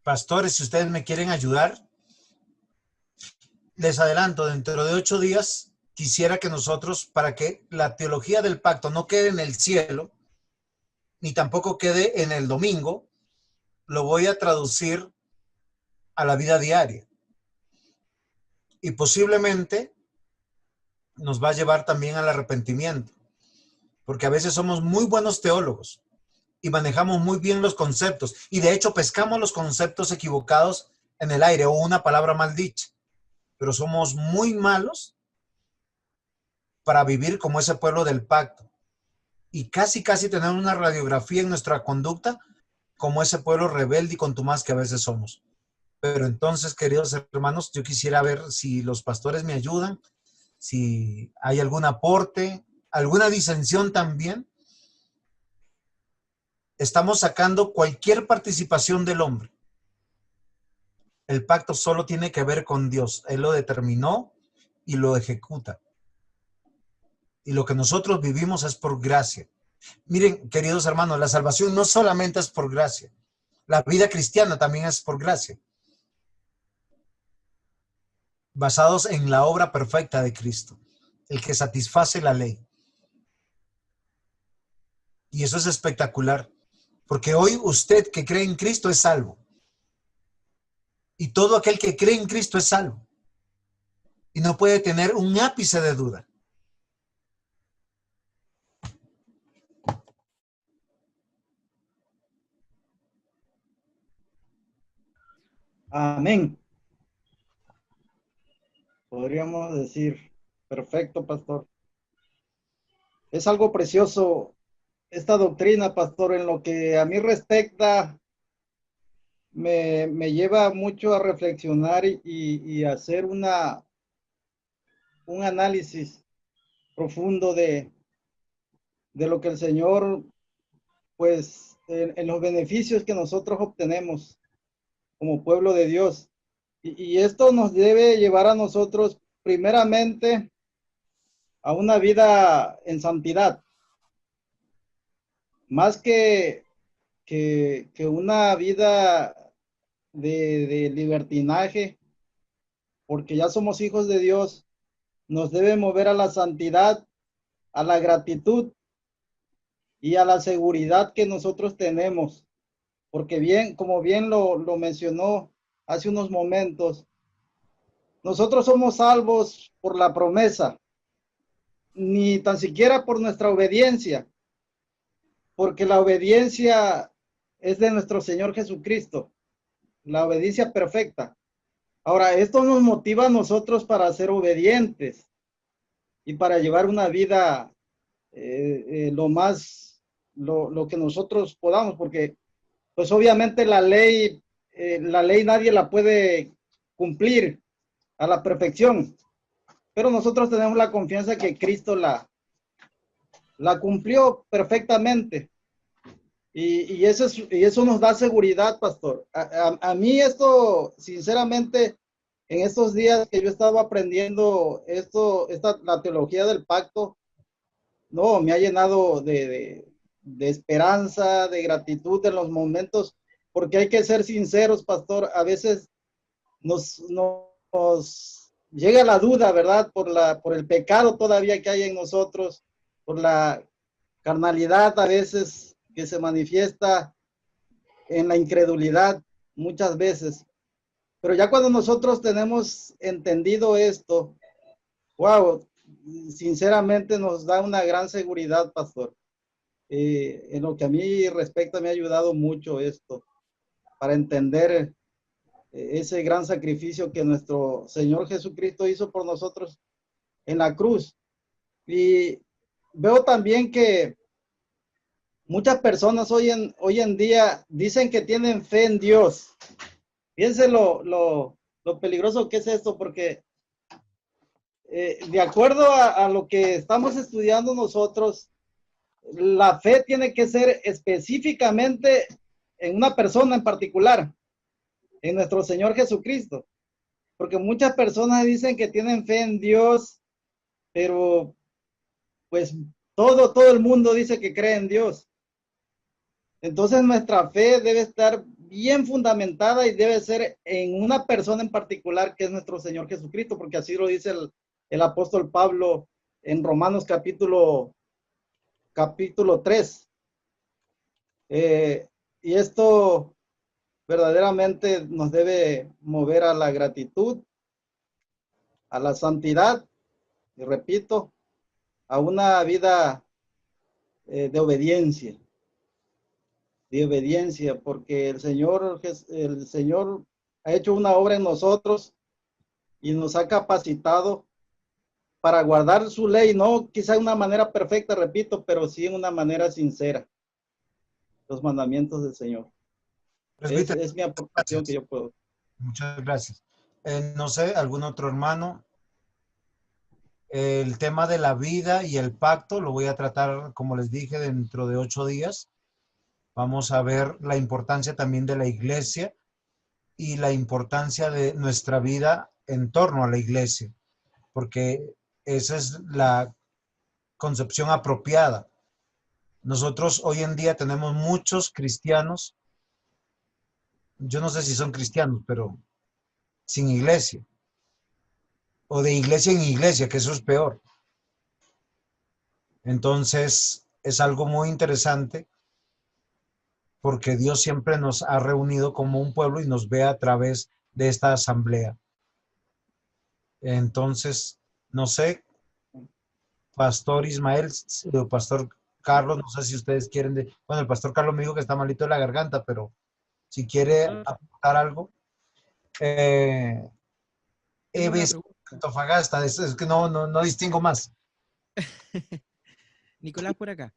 Pastores, si ustedes me quieren ayudar, les adelanto, dentro de 8 días quisiera que nosotros, para que la teología del pacto no quede en el cielo, ni tampoco quede en el domingo, lo voy a traducir a la vida diaria. Y posiblemente nos va a llevar también al arrepentimiento, porque a veces somos muy buenos teólogos y manejamos muy bien los conceptos, y de hecho pescamos los conceptos equivocados en el aire o una palabra mal dicha, pero somos muy malos para vivir como ese pueblo del pacto y casi tener una radiografía en nuestra conducta como ese pueblo rebelde y contumaz que a veces somos. Pero entonces, queridos hermanos, yo quisiera ver si los pastores me ayudan, si hay algún aporte, alguna disensión también. Estamos sacando cualquier participación del hombre. El pacto solo tiene que ver con Dios. Él lo determinó y lo ejecuta. Y lo que nosotros vivimos es por gracia. Miren, queridos hermanos, la salvación no solamente es por gracia. La vida cristiana también es por gracia. Basados en la obra perfecta de Cristo, el que satisface la ley. Y eso es espectacular, porque hoy usted que cree en Cristo es salvo. Y todo aquel que cree en Cristo es salvo. Y no puede tener un ápice de duda. Amén. Podríamos decir, perfecto, pastor. Es algo precioso esta doctrina, pastor. En lo que a mí respecta, me lleva mucho a reflexionar y hacer un análisis profundo de lo que el Señor, pues, en los beneficios que nosotros obtenemos como pueblo de Dios. Y esto nos debe llevar a nosotros, primeramente, a una vida en santidad. Más que una vida de libertinaje, porque ya somos hijos de Dios, nos debe mover a la santidad, a la gratitud y a la seguridad que nosotros tenemos. Porque bien, como bien lo mencionó hace unos momentos, nosotros somos salvos por la promesa, ni tan siquiera por nuestra obediencia, porque la obediencia es de nuestro Señor Jesucristo, la obediencia perfecta. Ahora, esto nos motiva a nosotros para ser obedientes y para llevar una vida lo que nosotros podamos, porque pues obviamente la ley nadie la puede cumplir a la perfección, pero nosotros tenemos la confianza que Cristo la cumplió perfectamente. Y eso nos da seguridad, pastor. A mí esto, sinceramente, en estos días que yo estaba aprendiendo la teología del pacto, no, me ha llenado de esperanza, de gratitud en los momentos, porque hay que ser sinceros, pastor. A veces nos llega la duda, ¿verdad? Por el pecado todavía que hay en nosotros, por la carnalidad a veces que se manifiesta en la incredulidad muchas veces. Pero ya cuando nosotros tenemos entendido esto, wow, sinceramente nos da una gran seguridad, pastor. En lo que a mí respecta, me ha ayudado mucho esto, para entender ese gran sacrificio que nuestro Señor Jesucristo hizo por nosotros en la cruz. Y veo también que muchas personas hoy en día dicen que tienen fe en Dios. Fíjense lo peligroso que es esto, porque de acuerdo a lo que estamos estudiando nosotros, la fe tiene que ser específicamente en una persona en particular, en nuestro Señor Jesucristo. Porque muchas personas dicen que tienen fe en Dios, pero pues todo el mundo dice que cree en Dios. Entonces nuestra fe debe estar bien fundamentada y debe ser en una persona en particular, que es nuestro Señor Jesucristo, porque así lo dice el apóstol Pablo en Romanos capítulo 3. Y esto verdaderamente nos debe mover a la gratitud, a la santidad, y repito, a una vida de obediencia. Porque el Señor ha hecho una obra en nosotros y nos ha capacitado para guardar su ley, no quizá de una manera perfecta, repito, pero sí en una manera sincera, los mandamientos del Señor. Es mi aportación que yo puedo. Muchas gracias. No sé, ¿algún otro hermano? El tema de la vida y el pacto lo voy a tratar, como les dije, dentro de 8 días. Vamos a ver la importancia también de la iglesia y la importancia de nuestra vida en torno a la iglesia, porque esa es la concepción apropiada. Nosotros hoy en día tenemos muchos cristianos, yo no sé si son cristianos, pero sin iglesia, o de iglesia en iglesia, que eso es peor. Entonces, es algo muy interesante, porque Dios siempre nos ha reunido como un pueblo y nos ve a través de esta asamblea. Entonces, no sé, Pastor Ismael, Pastor Carlos, no sé si ustedes quieren, bueno, el Pastor Carlos me dijo que está malito de la garganta, pero si quiere aportar algo. EBC Antofagasta, es que no distingo más. Nicolás por acá.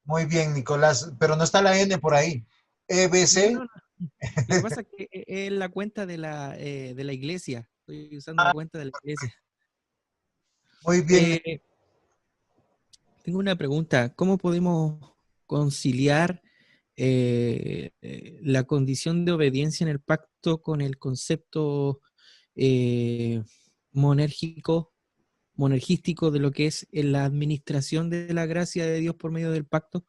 Muy bien, Nicolás, pero no está la N por ahí. EBC. No. Lo que pasa es que es la cuenta de la iglesia. Estoy usando la cuenta de la iglesia. Muy bien. Tengo una pregunta. ¿Cómo podemos conciliar la condición de obediencia en el pacto con el concepto monergístico de lo que es la administración de la gracia de Dios por medio del pacto?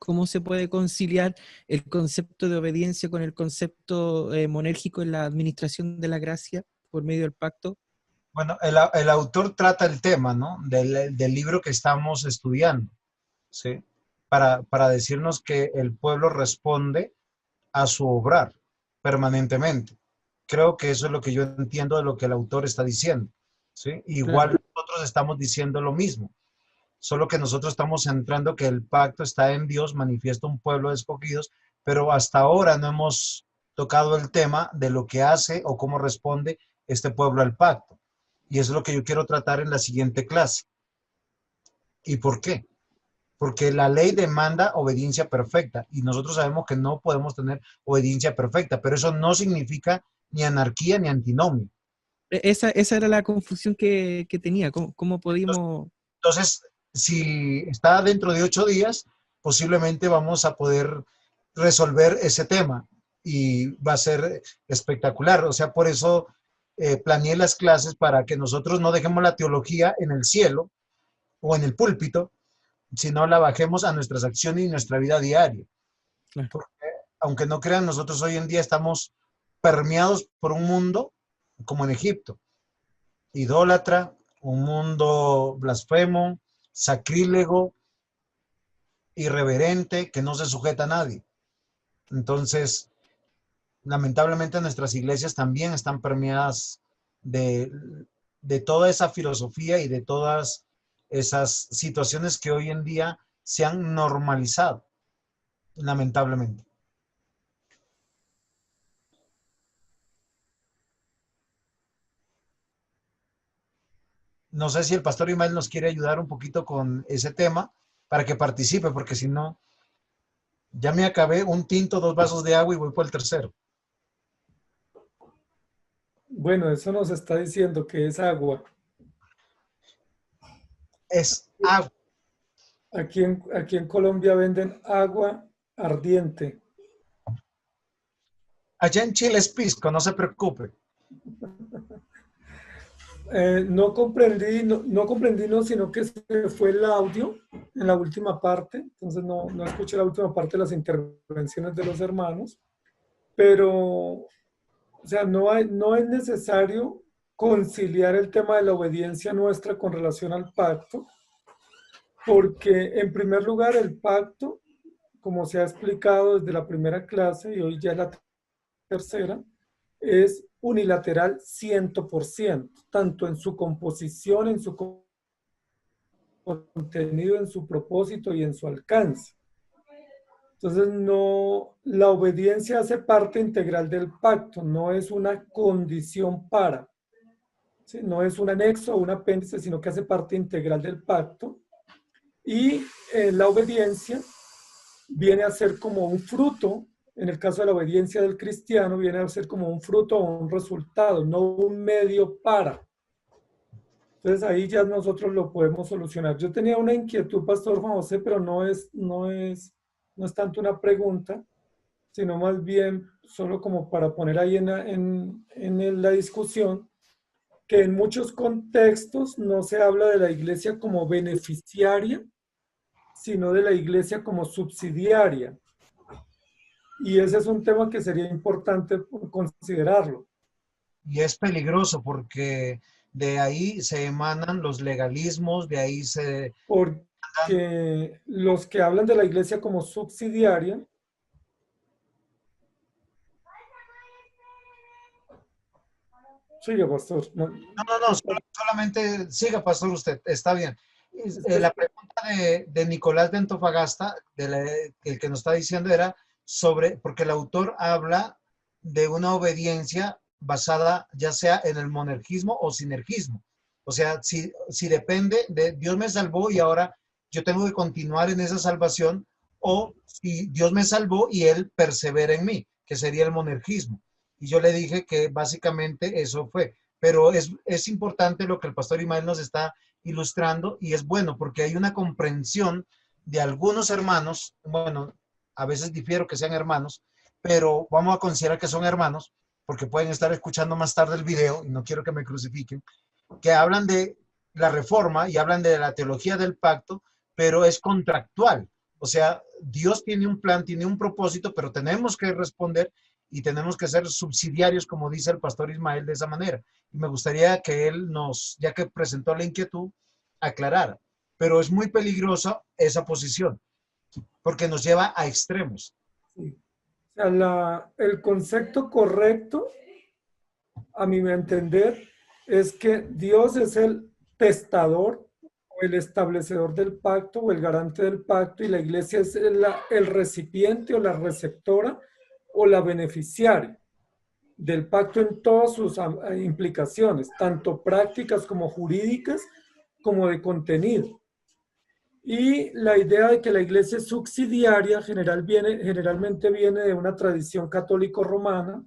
¿Cómo se puede conciliar el concepto de obediencia con el concepto monérgico en la administración de la gracia por medio del pacto? Bueno, el autor trata el tema, ¿no? Del libro que estamos estudiando, ¿sí? Para decirnos que el pueblo responde a su obrar permanentemente. Creo que eso es lo que yo entiendo de lo que el autor está diciendo, ¿sí? Igual nosotros estamos diciendo lo mismo, solo que nosotros estamos centrando que el pacto está en Dios, manifiesta un pueblo de escogidos, pero hasta ahora no hemos tocado el tema de lo que hace o cómo responde este pueblo al pacto. Y eso es lo que yo quiero tratar en la siguiente clase. ¿Y por qué? Porque la ley demanda obediencia perfecta y nosotros sabemos que no podemos tener obediencia perfecta, pero eso no significa ni anarquía ni antinomio. Esa era la confusión que tenía. ¿Cómo podíamos...? Entonces, si está dentro de 8 días, posiblemente vamos a poder resolver ese tema y va a ser espectacular. O sea, por eso planeé las clases para que nosotros no dejemos la teología en el cielo o en el púlpito, sino la bajemos a nuestras acciones y nuestra vida diaria. Porque, aunque no crean, nosotros hoy en día estamos permeados por un mundo como en Egipto, idólatra, un mundo blasfemo, sacrílego, irreverente, que no se sujeta a nadie. Entonces, lamentablemente nuestras iglesias también están permeadas de toda esa filosofía y de todas esas situaciones que hoy en día se han normalizado, lamentablemente. No sé si el pastor Imael nos quiere ayudar un poquito con ese tema para que participe, porque si no, ya me acabé un tinto, 2 vasos de agua y voy por el tercero. Bueno, eso nos está diciendo que es agua. Es agua. Aquí en Colombia venden agua ardiente. Allá en Chile es pisco, no se preocupe. No comprendí, sino que se fue el audio en la última parte, entonces no escuché la última parte de las intervenciones de los hermanos, pero, o sea, no es necesario conciliar el tema de la obediencia nuestra con relación al pacto, porque en primer lugar el pacto, como se ha explicado desde la primera clase y hoy ya es la tercera, es unilateral 100%, tanto en su composición, en su contenido, en su propósito y en su alcance. Entonces, la obediencia hace parte integral del pacto, no es una condición para, ¿sí? No es un anexo o un apéndice, sino que hace parte integral del pacto. Y la obediencia viene a ser como un fruto. En el caso de la obediencia del cristiano, viene a ser como un fruto o un resultado, no un medio para. Entonces ahí ya nosotros lo podemos solucionar. Yo tenía una inquietud, Pastor Juan José, pero no es tanto una pregunta, sino más bien solo como para poner ahí en la discusión, que en muchos contextos no se habla de la iglesia como beneficiaria, sino de la iglesia como subsidiaria. Y ese es un tema que sería importante considerarlo. Y es peligroso porque de ahí se emanan los legalismos, de ahí se... Porque los que hablan de la iglesia como subsidiaria... Sigue, pastor. No, solamente siga, pastor, usted, está bien. La pregunta de Nicolás de Antofagasta, el que nos está diciendo era sobre, porque el autor habla de una obediencia basada ya sea en el monergismo o sinergismo. O sea, si depende de Dios me salvó y ahora yo tengo que continuar en esa salvación, o si Dios me salvó y Él persevera en mí, que sería el monergismo. Y yo le dije que básicamente eso fue. Pero es importante lo que el pastor Imael nos está ilustrando y es bueno porque hay una comprensión de algunos hermanos, bueno, a veces difiero que sean hermanos, pero vamos a considerar que son hermanos porque pueden estar escuchando más tarde el video y no quiero que me crucifiquen, que hablan de la reforma y hablan de la teología del pacto, pero es contractual. O sea, Dios tiene un plan, tiene un propósito, pero tenemos que responder y tenemos que ser subsidiarios, como dice el pastor Ismael, de esa manera. Y me gustaría que él nos, ya que presentó la inquietud, aclarara. Pero es muy peligrosa esa posición, porque nos lleva a extremos. Sí. O sea, el concepto correcto, a mi entender, es que Dios es el testador o el establecedor del pacto o el garante del pacto, y la iglesia es el recipiente o la receptora o la beneficiaria del pacto en todas sus implicaciones, tanto prácticas como jurídicas, como de contenido. Y la idea de que la iglesia es subsidiaria generalmente viene de una tradición católico-romana,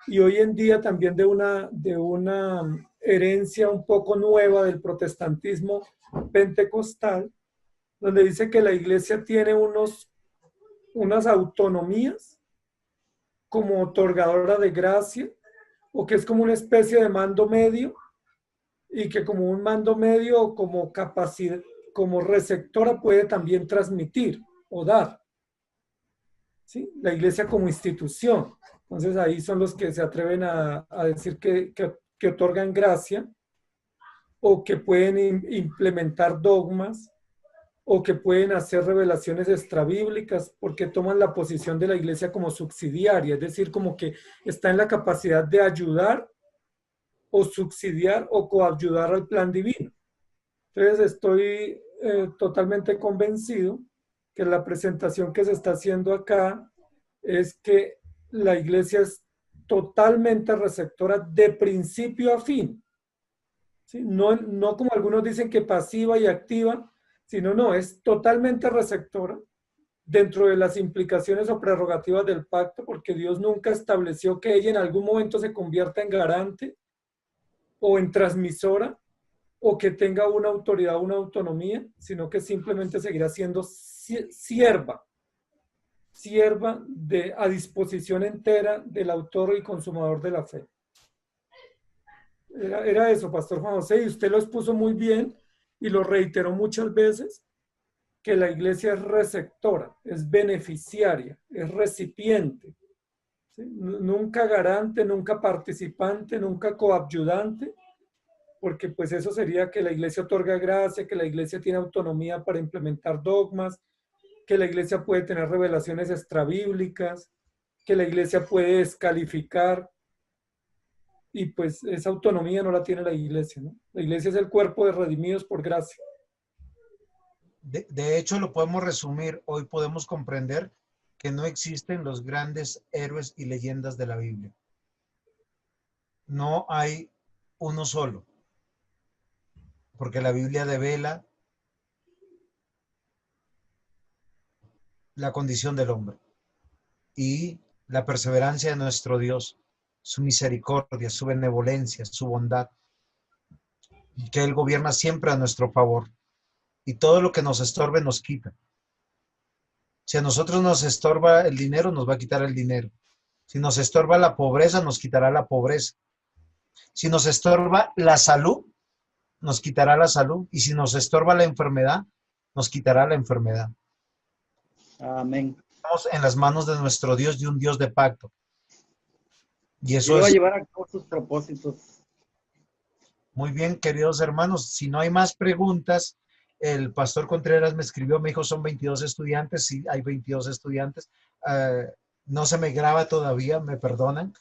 y hoy en día también de una herencia un poco nueva del protestantismo pentecostal, donde dice que la iglesia tiene unas autonomías como otorgadora de gracia, o que es como una especie de mando medio, y que como un mando medio, como capacidad, como receptora, puede también transmitir o dar. ¿Sí? La iglesia como institución. Entonces ahí son los que se atreven a decir que otorgan gracia, o que pueden implementar dogmas, o que pueden hacer revelaciones extrabíblicas, porque toman la posición de la iglesia como subsidiaria, es decir, como que está en la capacidad de ayudar o subsidiar o coayudar al plan divino. Entonces estoy totalmente convencido que la presentación que se está haciendo acá es que la iglesia es totalmente receptora de principio a fin. ¿Sí? No como algunos dicen que pasiva y activa, sino no, es totalmente receptora dentro de las implicaciones o prerrogativas del pacto, porque Dios nunca estableció que ella en algún momento se convierta en garante o en transmisora, o que tenga una autoridad, una autonomía, sino que simplemente seguirá siendo sierva a disposición entera del autor y consumador de la fe. Era eso, Pastor Juan José, y usted lo expuso muy bien y lo reiteró muchas veces, que la iglesia es receptora, es beneficiaria, es recipiente, ¿sí? Nunca garante, nunca participante, nunca coadyudante, porque pues eso sería que la iglesia otorga gracia, que la iglesia tiene autonomía para implementar dogmas, que la iglesia puede tener revelaciones extrabíblicas, que la iglesia puede descalificar, y pues esa autonomía no la tiene la iglesia, ¿no? La iglesia es el cuerpo de redimidos por gracia. De hecho, lo podemos resumir. Hoy podemos comprender que no existen los grandes héroes y leyendas de la Biblia. No hay uno solo, porque la Biblia devela la condición del hombre y la perseverancia de nuestro Dios, su misericordia, su benevolencia, su bondad, y que Él gobierna siempre a nuestro favor, y todo lo que nos estorbe nos quita. Si a nosotros nos estorba el dinero, nos va a quitar el dinero. Si nos estorba la pobreza, nos quitará la pobreza. Si nos estorba la salud, nos quitará la salud. Y si nos estorba la enfermedad, nos quitará la enfermedad. Amén. Estamos en las manos de nuestro Dios, de un Dios de pacto. Y eso va a es llevar a cabo sus propósitos. muy bien, queridos hermanos. Si no hay más preguntas, el pastor Contreras me escribió, me dijo, son 22 estudiantes. Sí, hay 22 estudiantes. No se me graba todavía, me perdonan.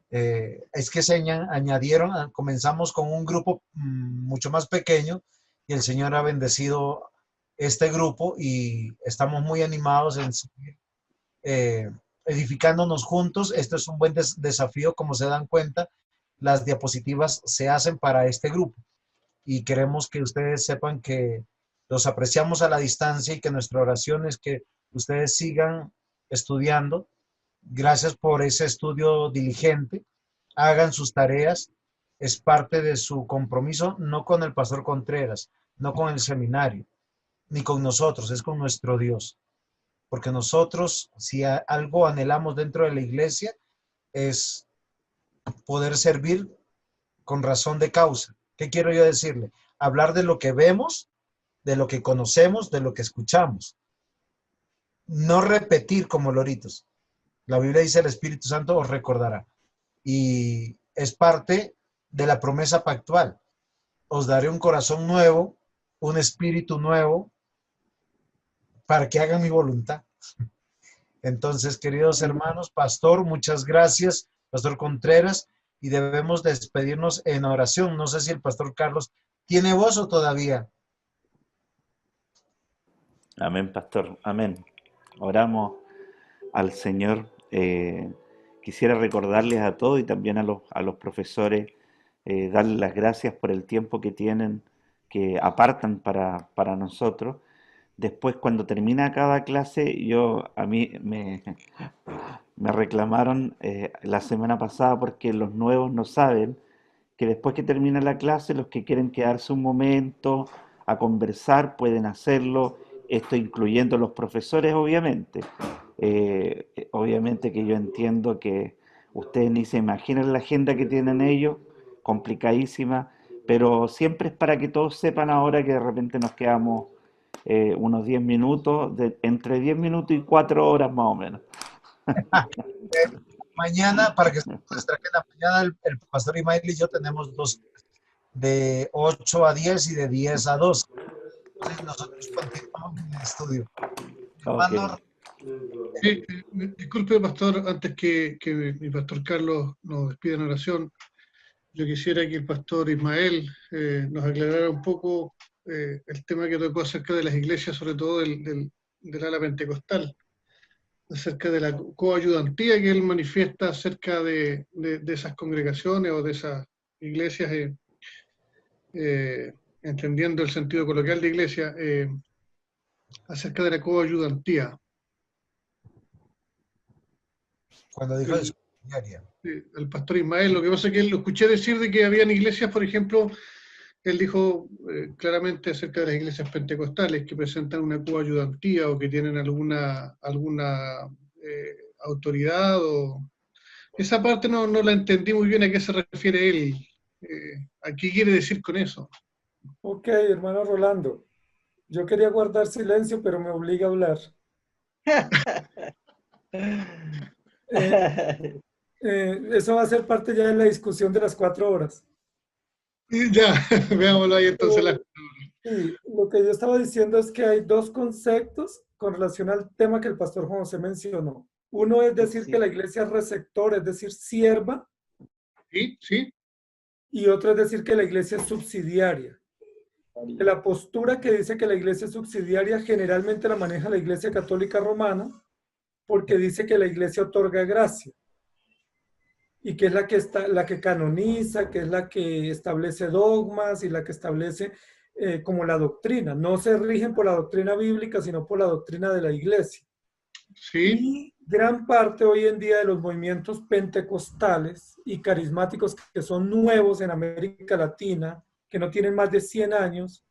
Es que se añadieron, comenzamos con un grupo mucho más pequeño y el Señor ha bendecido este grupo y estamos muy animados en seguir edificándonos juntos. Esto es un buen desafío, como se dan cuenta, las diapositivas se hacen para este grupo y queremos que ustedes sepan que los apreciamos a la distancia y que nuestra oración es que ustedes sigan estudiando. Gracias por ese estudio diligente. Hagan sus tareas. Es parte de su compromiso, no con el pastor Contreras, no con el seminario, ni con nosotros, es con nuestro Dios. Porque nosotros, si algo anhelamos dentro de la iglesia, es poder servir con razón de causa. ¿Qué quiero yo decirle? Hablar de lo que vemos, de lo que conocemos, de lo que escuchamos. no repetir como loritos. La Biblia dice el Espíritu Santo os recordará. Y es parte de la promesa pactual. Os daré un corazón nuevo, un espíritu nuevo, para que hagan mi voluntad. Entonces, queridos hermanos, pastor, muchas gracias, pastor Contreras, y debemos despedirnos en oración. No sé si el pastor Carlos tiene voz o todavía. Amén, pastor, amén. Oramos al Señor. Quisiera recordarles a todos y también a los profesores, darles las gracias por el tiempo que tienen, que apartan para nosotros. Después, cuando termina cada clase, a mí me reclamaron la semana pasada porque los nuevos no saben que después que termina la clase, los que quieren quedarse un momento a conversar pueden hacerlo, esto incluyendo los profesores, obviamente. Obviamente que yo entiendo que ustedes ni se imaginan la agenda que tienen ellos, complicadísima, pero siempre es para que todos sepan ahora que de repente nos quedamos unos 10 minutos, entre 10 minutos y 4 horas más o menos. Mañana, para que se distraigan, mañana el pastor Ismael y yo tenemos dos, de 8 a 10 y de 10 a 12. Entonces nosotros continuamos en el estudio. Hermano, sí, disculpe, pastor, antes que mi pastor Carlos nos despida en oración, yo quisiera que el pastor Ismael nos aclarara un poco el tema que tocó acerca de las iglesias, sobre todo del ala pentecostal, acerca de la coayudantía que él manifiesta acerca de esas congregaciones o de esas iglesias, entendiendo el sentido coloquial de iglesia, acerca de la coayudantía. Cuando dijo eso, el pastor Ismael, lo que pasa es que él lo escuché decir de que habían iglesias, por ejemplo, él dijo claramente acerca de las iglesias pentecostales que presentan una coayudantía o que tienen alguna autoridad. Esa parte no la entendí muy bien a qué se refiere él. ¿A qué quiere decir con eso? Ok, hermano Rolando. Yo quería guardar silencio, pero me obliga a hablar. Eso va a ser parte ya de la discusión de las 4 horas. Ya, veámoslo ahí entonces. Sí, lo que yo estaba diciendo es que hay dos conceptos con relación al tema que el pastor Juan José mencionó. Uno es decir que la iglesia es receptora, es decir, sierva. Sí, sí. Y otro es decir que la iglesia es subsidiaria. La postura que dice que la iglesia es subsidiaria generalmente la maneja la Iglesia Católica Romana porque dice que la iglesia otorga gracia y que es la que canoniza, que es la que establece dogmas y la que establece como la doctrina. No se rigen por la doctrina bíblica, sino por la doctrina de la iglesia. Sí. Y gran parte hoy en día de los movimientos pentecostales y carismáticos que son nuevos en América Latina, que no tienen más de 100 años,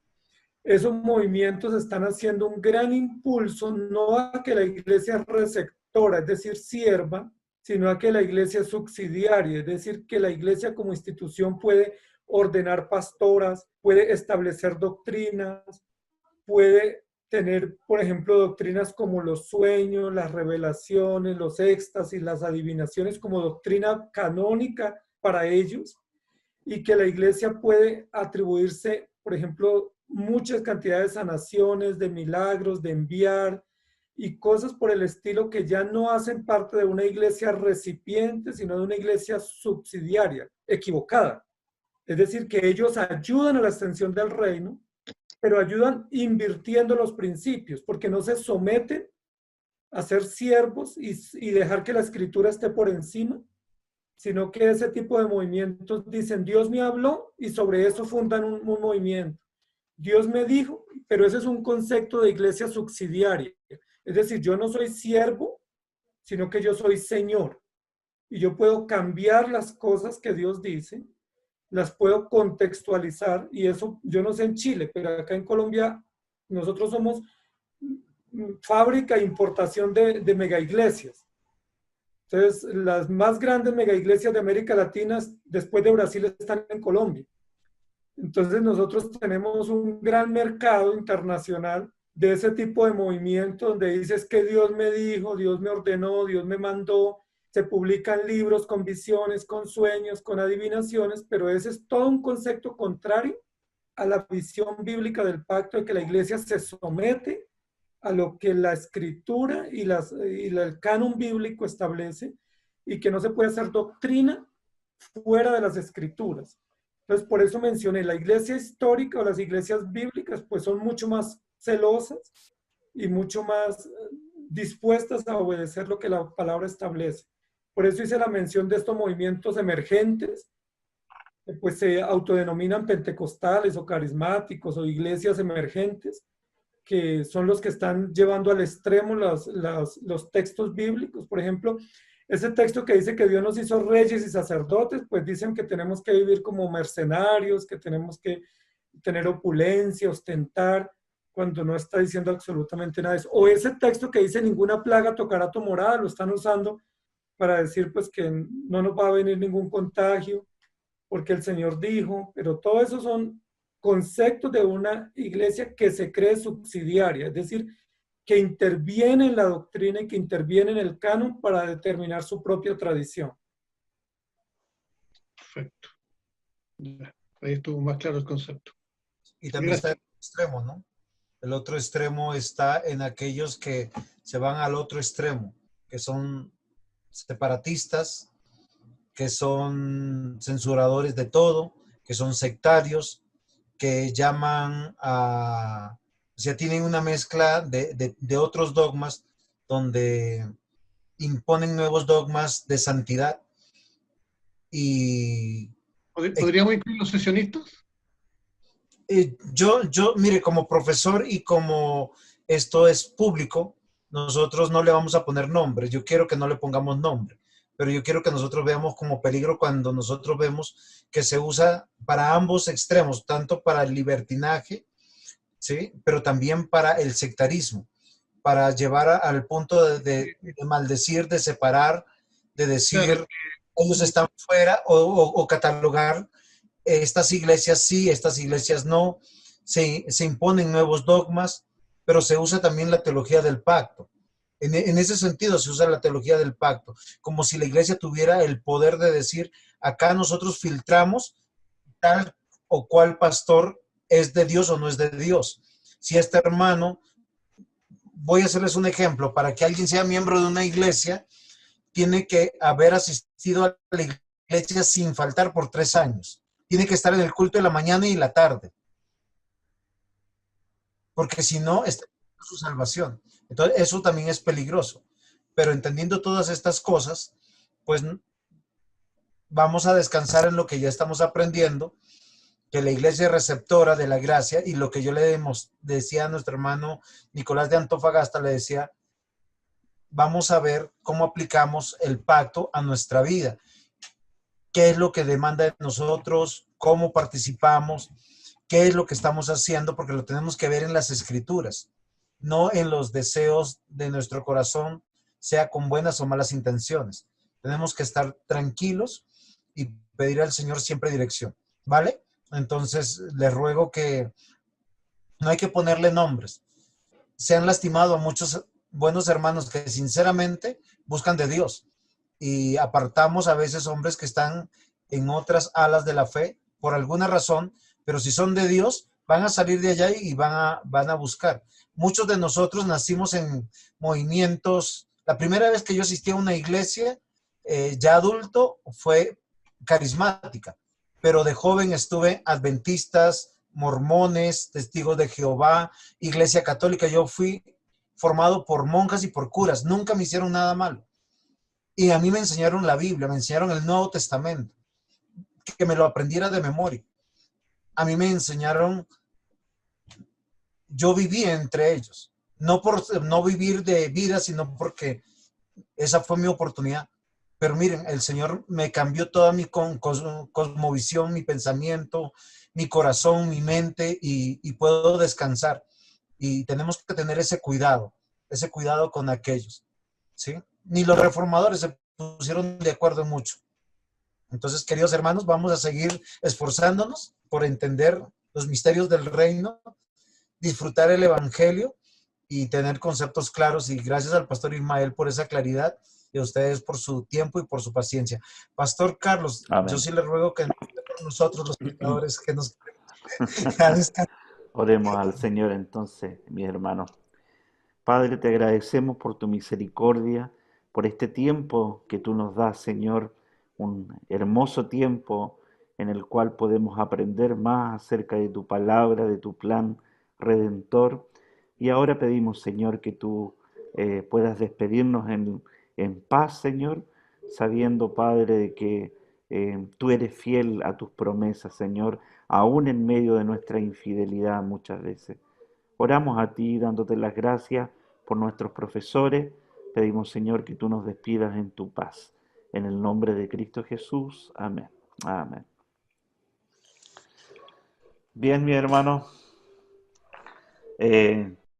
esos movimientos están haciendo un gran impulso, no a que la iglesia es receptora, es decir, sierva, sino a que la iglesia es subsidiaria, es decir, que la iglesia como institución puede ordenar pastoras, puede establecer doctrinas, puede tener, por ejemplo, doctrinas como los sueños, las revelaciones, los éxtasis, las adivinaciones como doctrina canónica para ellos, y que la iglesia puede atribuirse, por ejemplo, muchas cantidades de sanaciones, de milagros, de enviar y cosas por el estilo que ya no hacen parte de una iglesia recipiente, sino de una iglesia subsidiaria, equivocada. Es decir, que ellos ayudan a la extensión del reino, pero ayudan invirtiendo los principios, porque no se someten a ser siervos y dejar que la escritura esté por encima, sino que ese tipo de movimientos dicen, Dios me habló y sobre eso fundan un movimiento. Dios me dijo, pero ese es un concepto de iglesia subsidiaria. Es decir, yo no soy siervo, sino que yo soy Señor. Y yo puedo cambiar las cosas que Dios dice, las puedo contextualizar, y eso, yo no sé en Chile, pero acá en Colombia nosotros somos fábrica e importación de mega iglesias. Entonces, las más grandes mega iglesias de América Latina, después de Brasil, están en Colombia. Entonces, nosotros tenemos un gran mercado internacional de ese tipo de movimiento donde dices que Dios me dijo, Dios me ordenó, Dios me mandó, se publican libros con visiones, con sueños, con adivinaciones, pero ese es todo un concepto contrario a la visión bíblica del pacto de que la iglesia se somete a lo que la escritura y el canon bíblico establece y que no se puede hacer doctrina fuera de las escrituras. Entonces, por eso mencioné, la iglesia histórica o las iglesias bíblicas pues son mucho más celosas y mucho más dispuestas a obedecer lo que la palabra establece. Por eso hice la mención de estos movimientos emergentes, que pues se autodenominan pentecostales o carismáticos o iglesias emergentes, que son los que están llevando al extremo los textos bíblicos. Por ejemplo, ese texto que dice que Dios nos hizo reyes y sacerdotes, pues dicen que tenemos que vivir como mercenarios, que tenemos que tener opulencia, ostentar, cuando no está diciendo absolutamente nada de eso. O ese texto que dice ninguna plaga tocará tu morada, lo están usando para decir pues que no nos va a venir ningún contagio, porque el Señor dijo, pero todo eso son conceptos de una iglesia que se cree subsidiaria, es decir, que interviene en la doctrina y que interviene en el canon para determinar su propia tradición. Perfecto. Ahí estuvo más claro el concepto. Y también está el extremo, ¿no? El otro extremo está en aquellos que se van al otro extremo, que son separatistas, que son censuradores de todo, que son sectarios, que llaman a... O sea, tienen una mezcla de otros dogmas donde imponen nuevos dogmas de santidad. Y ¿Podríamos incluir los sesionistas? Mire, como profesor y como esto es público, nosotros no le vamos a poner nombres. Yo quiero que no le pongamos nombre, pero yo quiero que nosotros veamos como peligro cuando nosotros vemos que se usa para ambos extremos, tanto para el libertinaje, ¿sí? Pero también para el sectarismo, para llevar al punto de maldecir, de separar, de decir, claro, ellos están fuera o catalogar estas iglesias sí, estas iglesias no, se imponen nuevos dogmas, pero se usa también la teología del pacto. En ese sentido se usa la teología del pacto, como si la iglesia tuviera el poder de decir, acá nosotros filtramos tal o cual pastor es de Dios o no es de Dios. Si este hermano, voy a hacerles un ejemplo, para que alguien sea miembro de una iglesia, tiene que haber asistido a la iglesia sin faltar por 3 años. Tiene que estar en el culto de la mañana y la tarde. Porque si no, está en su salvación. Entonces, eso también es peligroso. Pero entendiendo todas estas cosas, pues vamos a descansar en lo que ya estamos aprendiendo, que la iglesia es receptora de la gracia, y lo que yo le decía a nuestro hermano Nicolás de Antofagasta, le decía, vamos a ver cómo aplicamos el pacto a nuestra vida. ¿Qué es lo que demanda de nosotros? ¿Cómo participamos? ¿Qué es lo que estamos haciendo? Porque lo tenemos que ver en las escrituras, no en los deseos de nuestro corazón, sea con buenas o malas intenciones. Tenemos que estar tranquilos y pedir al Señor siempre dirección, ¿vale? Entonces, les ruego que no hay que ponerle nombres. Se han lastimado a muchos buenos hermanos que sinceramente buscan de Dios. Y apartamos a veces hombres que están en otras alas de la fe por alguna razón, pero si son de Dios, van a salir de allá y van a buscar. Muchos de nosotros nacimos en movimientos. La primera vez que yo asistí a una iglesia, ya adulto, fue carismática, pero de joven estuve adventistas, mormones, testigos de Jehová, iglesia católica. Yo fui formado por monjas y por curas, nunca me hicieron nada malo. Y a mí me enseñaron la Biblia, me enseñaron el Nuevo Testamento, que me lo aprendiera de memoria. A mí me enseñaron, yo viví entre ellos, no por no vivir de vida, sino porque esa fue mi oportunidad. Pero miren, el Señor me cambió toda mi cosmovisión, mi pensamiento, mi corazón, mi mente, y puedo descansar. Y tenemos que tener ese cuidado con aquellos, ¿sí? Ni los reformadores se pusieron de acuerdo en mucho. Entonces, queridos hermanos, vamos a seguir esforzándonos por entender los misterios del reino, disfrutar el evangelio y tener conceptos claros. Y gracias al pastor Ismael por esa claridad y a ustedes por su tiempo y por su paciencia. Pastor Carlos, Amén. yo sí le ruego que nosotros los pecadores que nos... Oremos al Señor entonces, mis hermanos. Padre, te agradecemos por tu misericordia, por este tiempo que tú nos das, Señor, un hermoso tiempo en el cual podemos aprender más acerca de tu palabra, de tu plan redentor. Y ahora pedimos, Señor, que tú puedas despedirnos en paz, Señor, sabiendo, Padre, de que tú eres fiel a tus promesas, Señor, aún en medio de nuestra infidelidad muchas veces. Oramos a ti dándote las gracias por nuestros profesores. Pedimos, Señor, que tú nos despidas en tu paz. En el nombre de Cristo Jesús. Amén. Amén. Bien, mi hermano.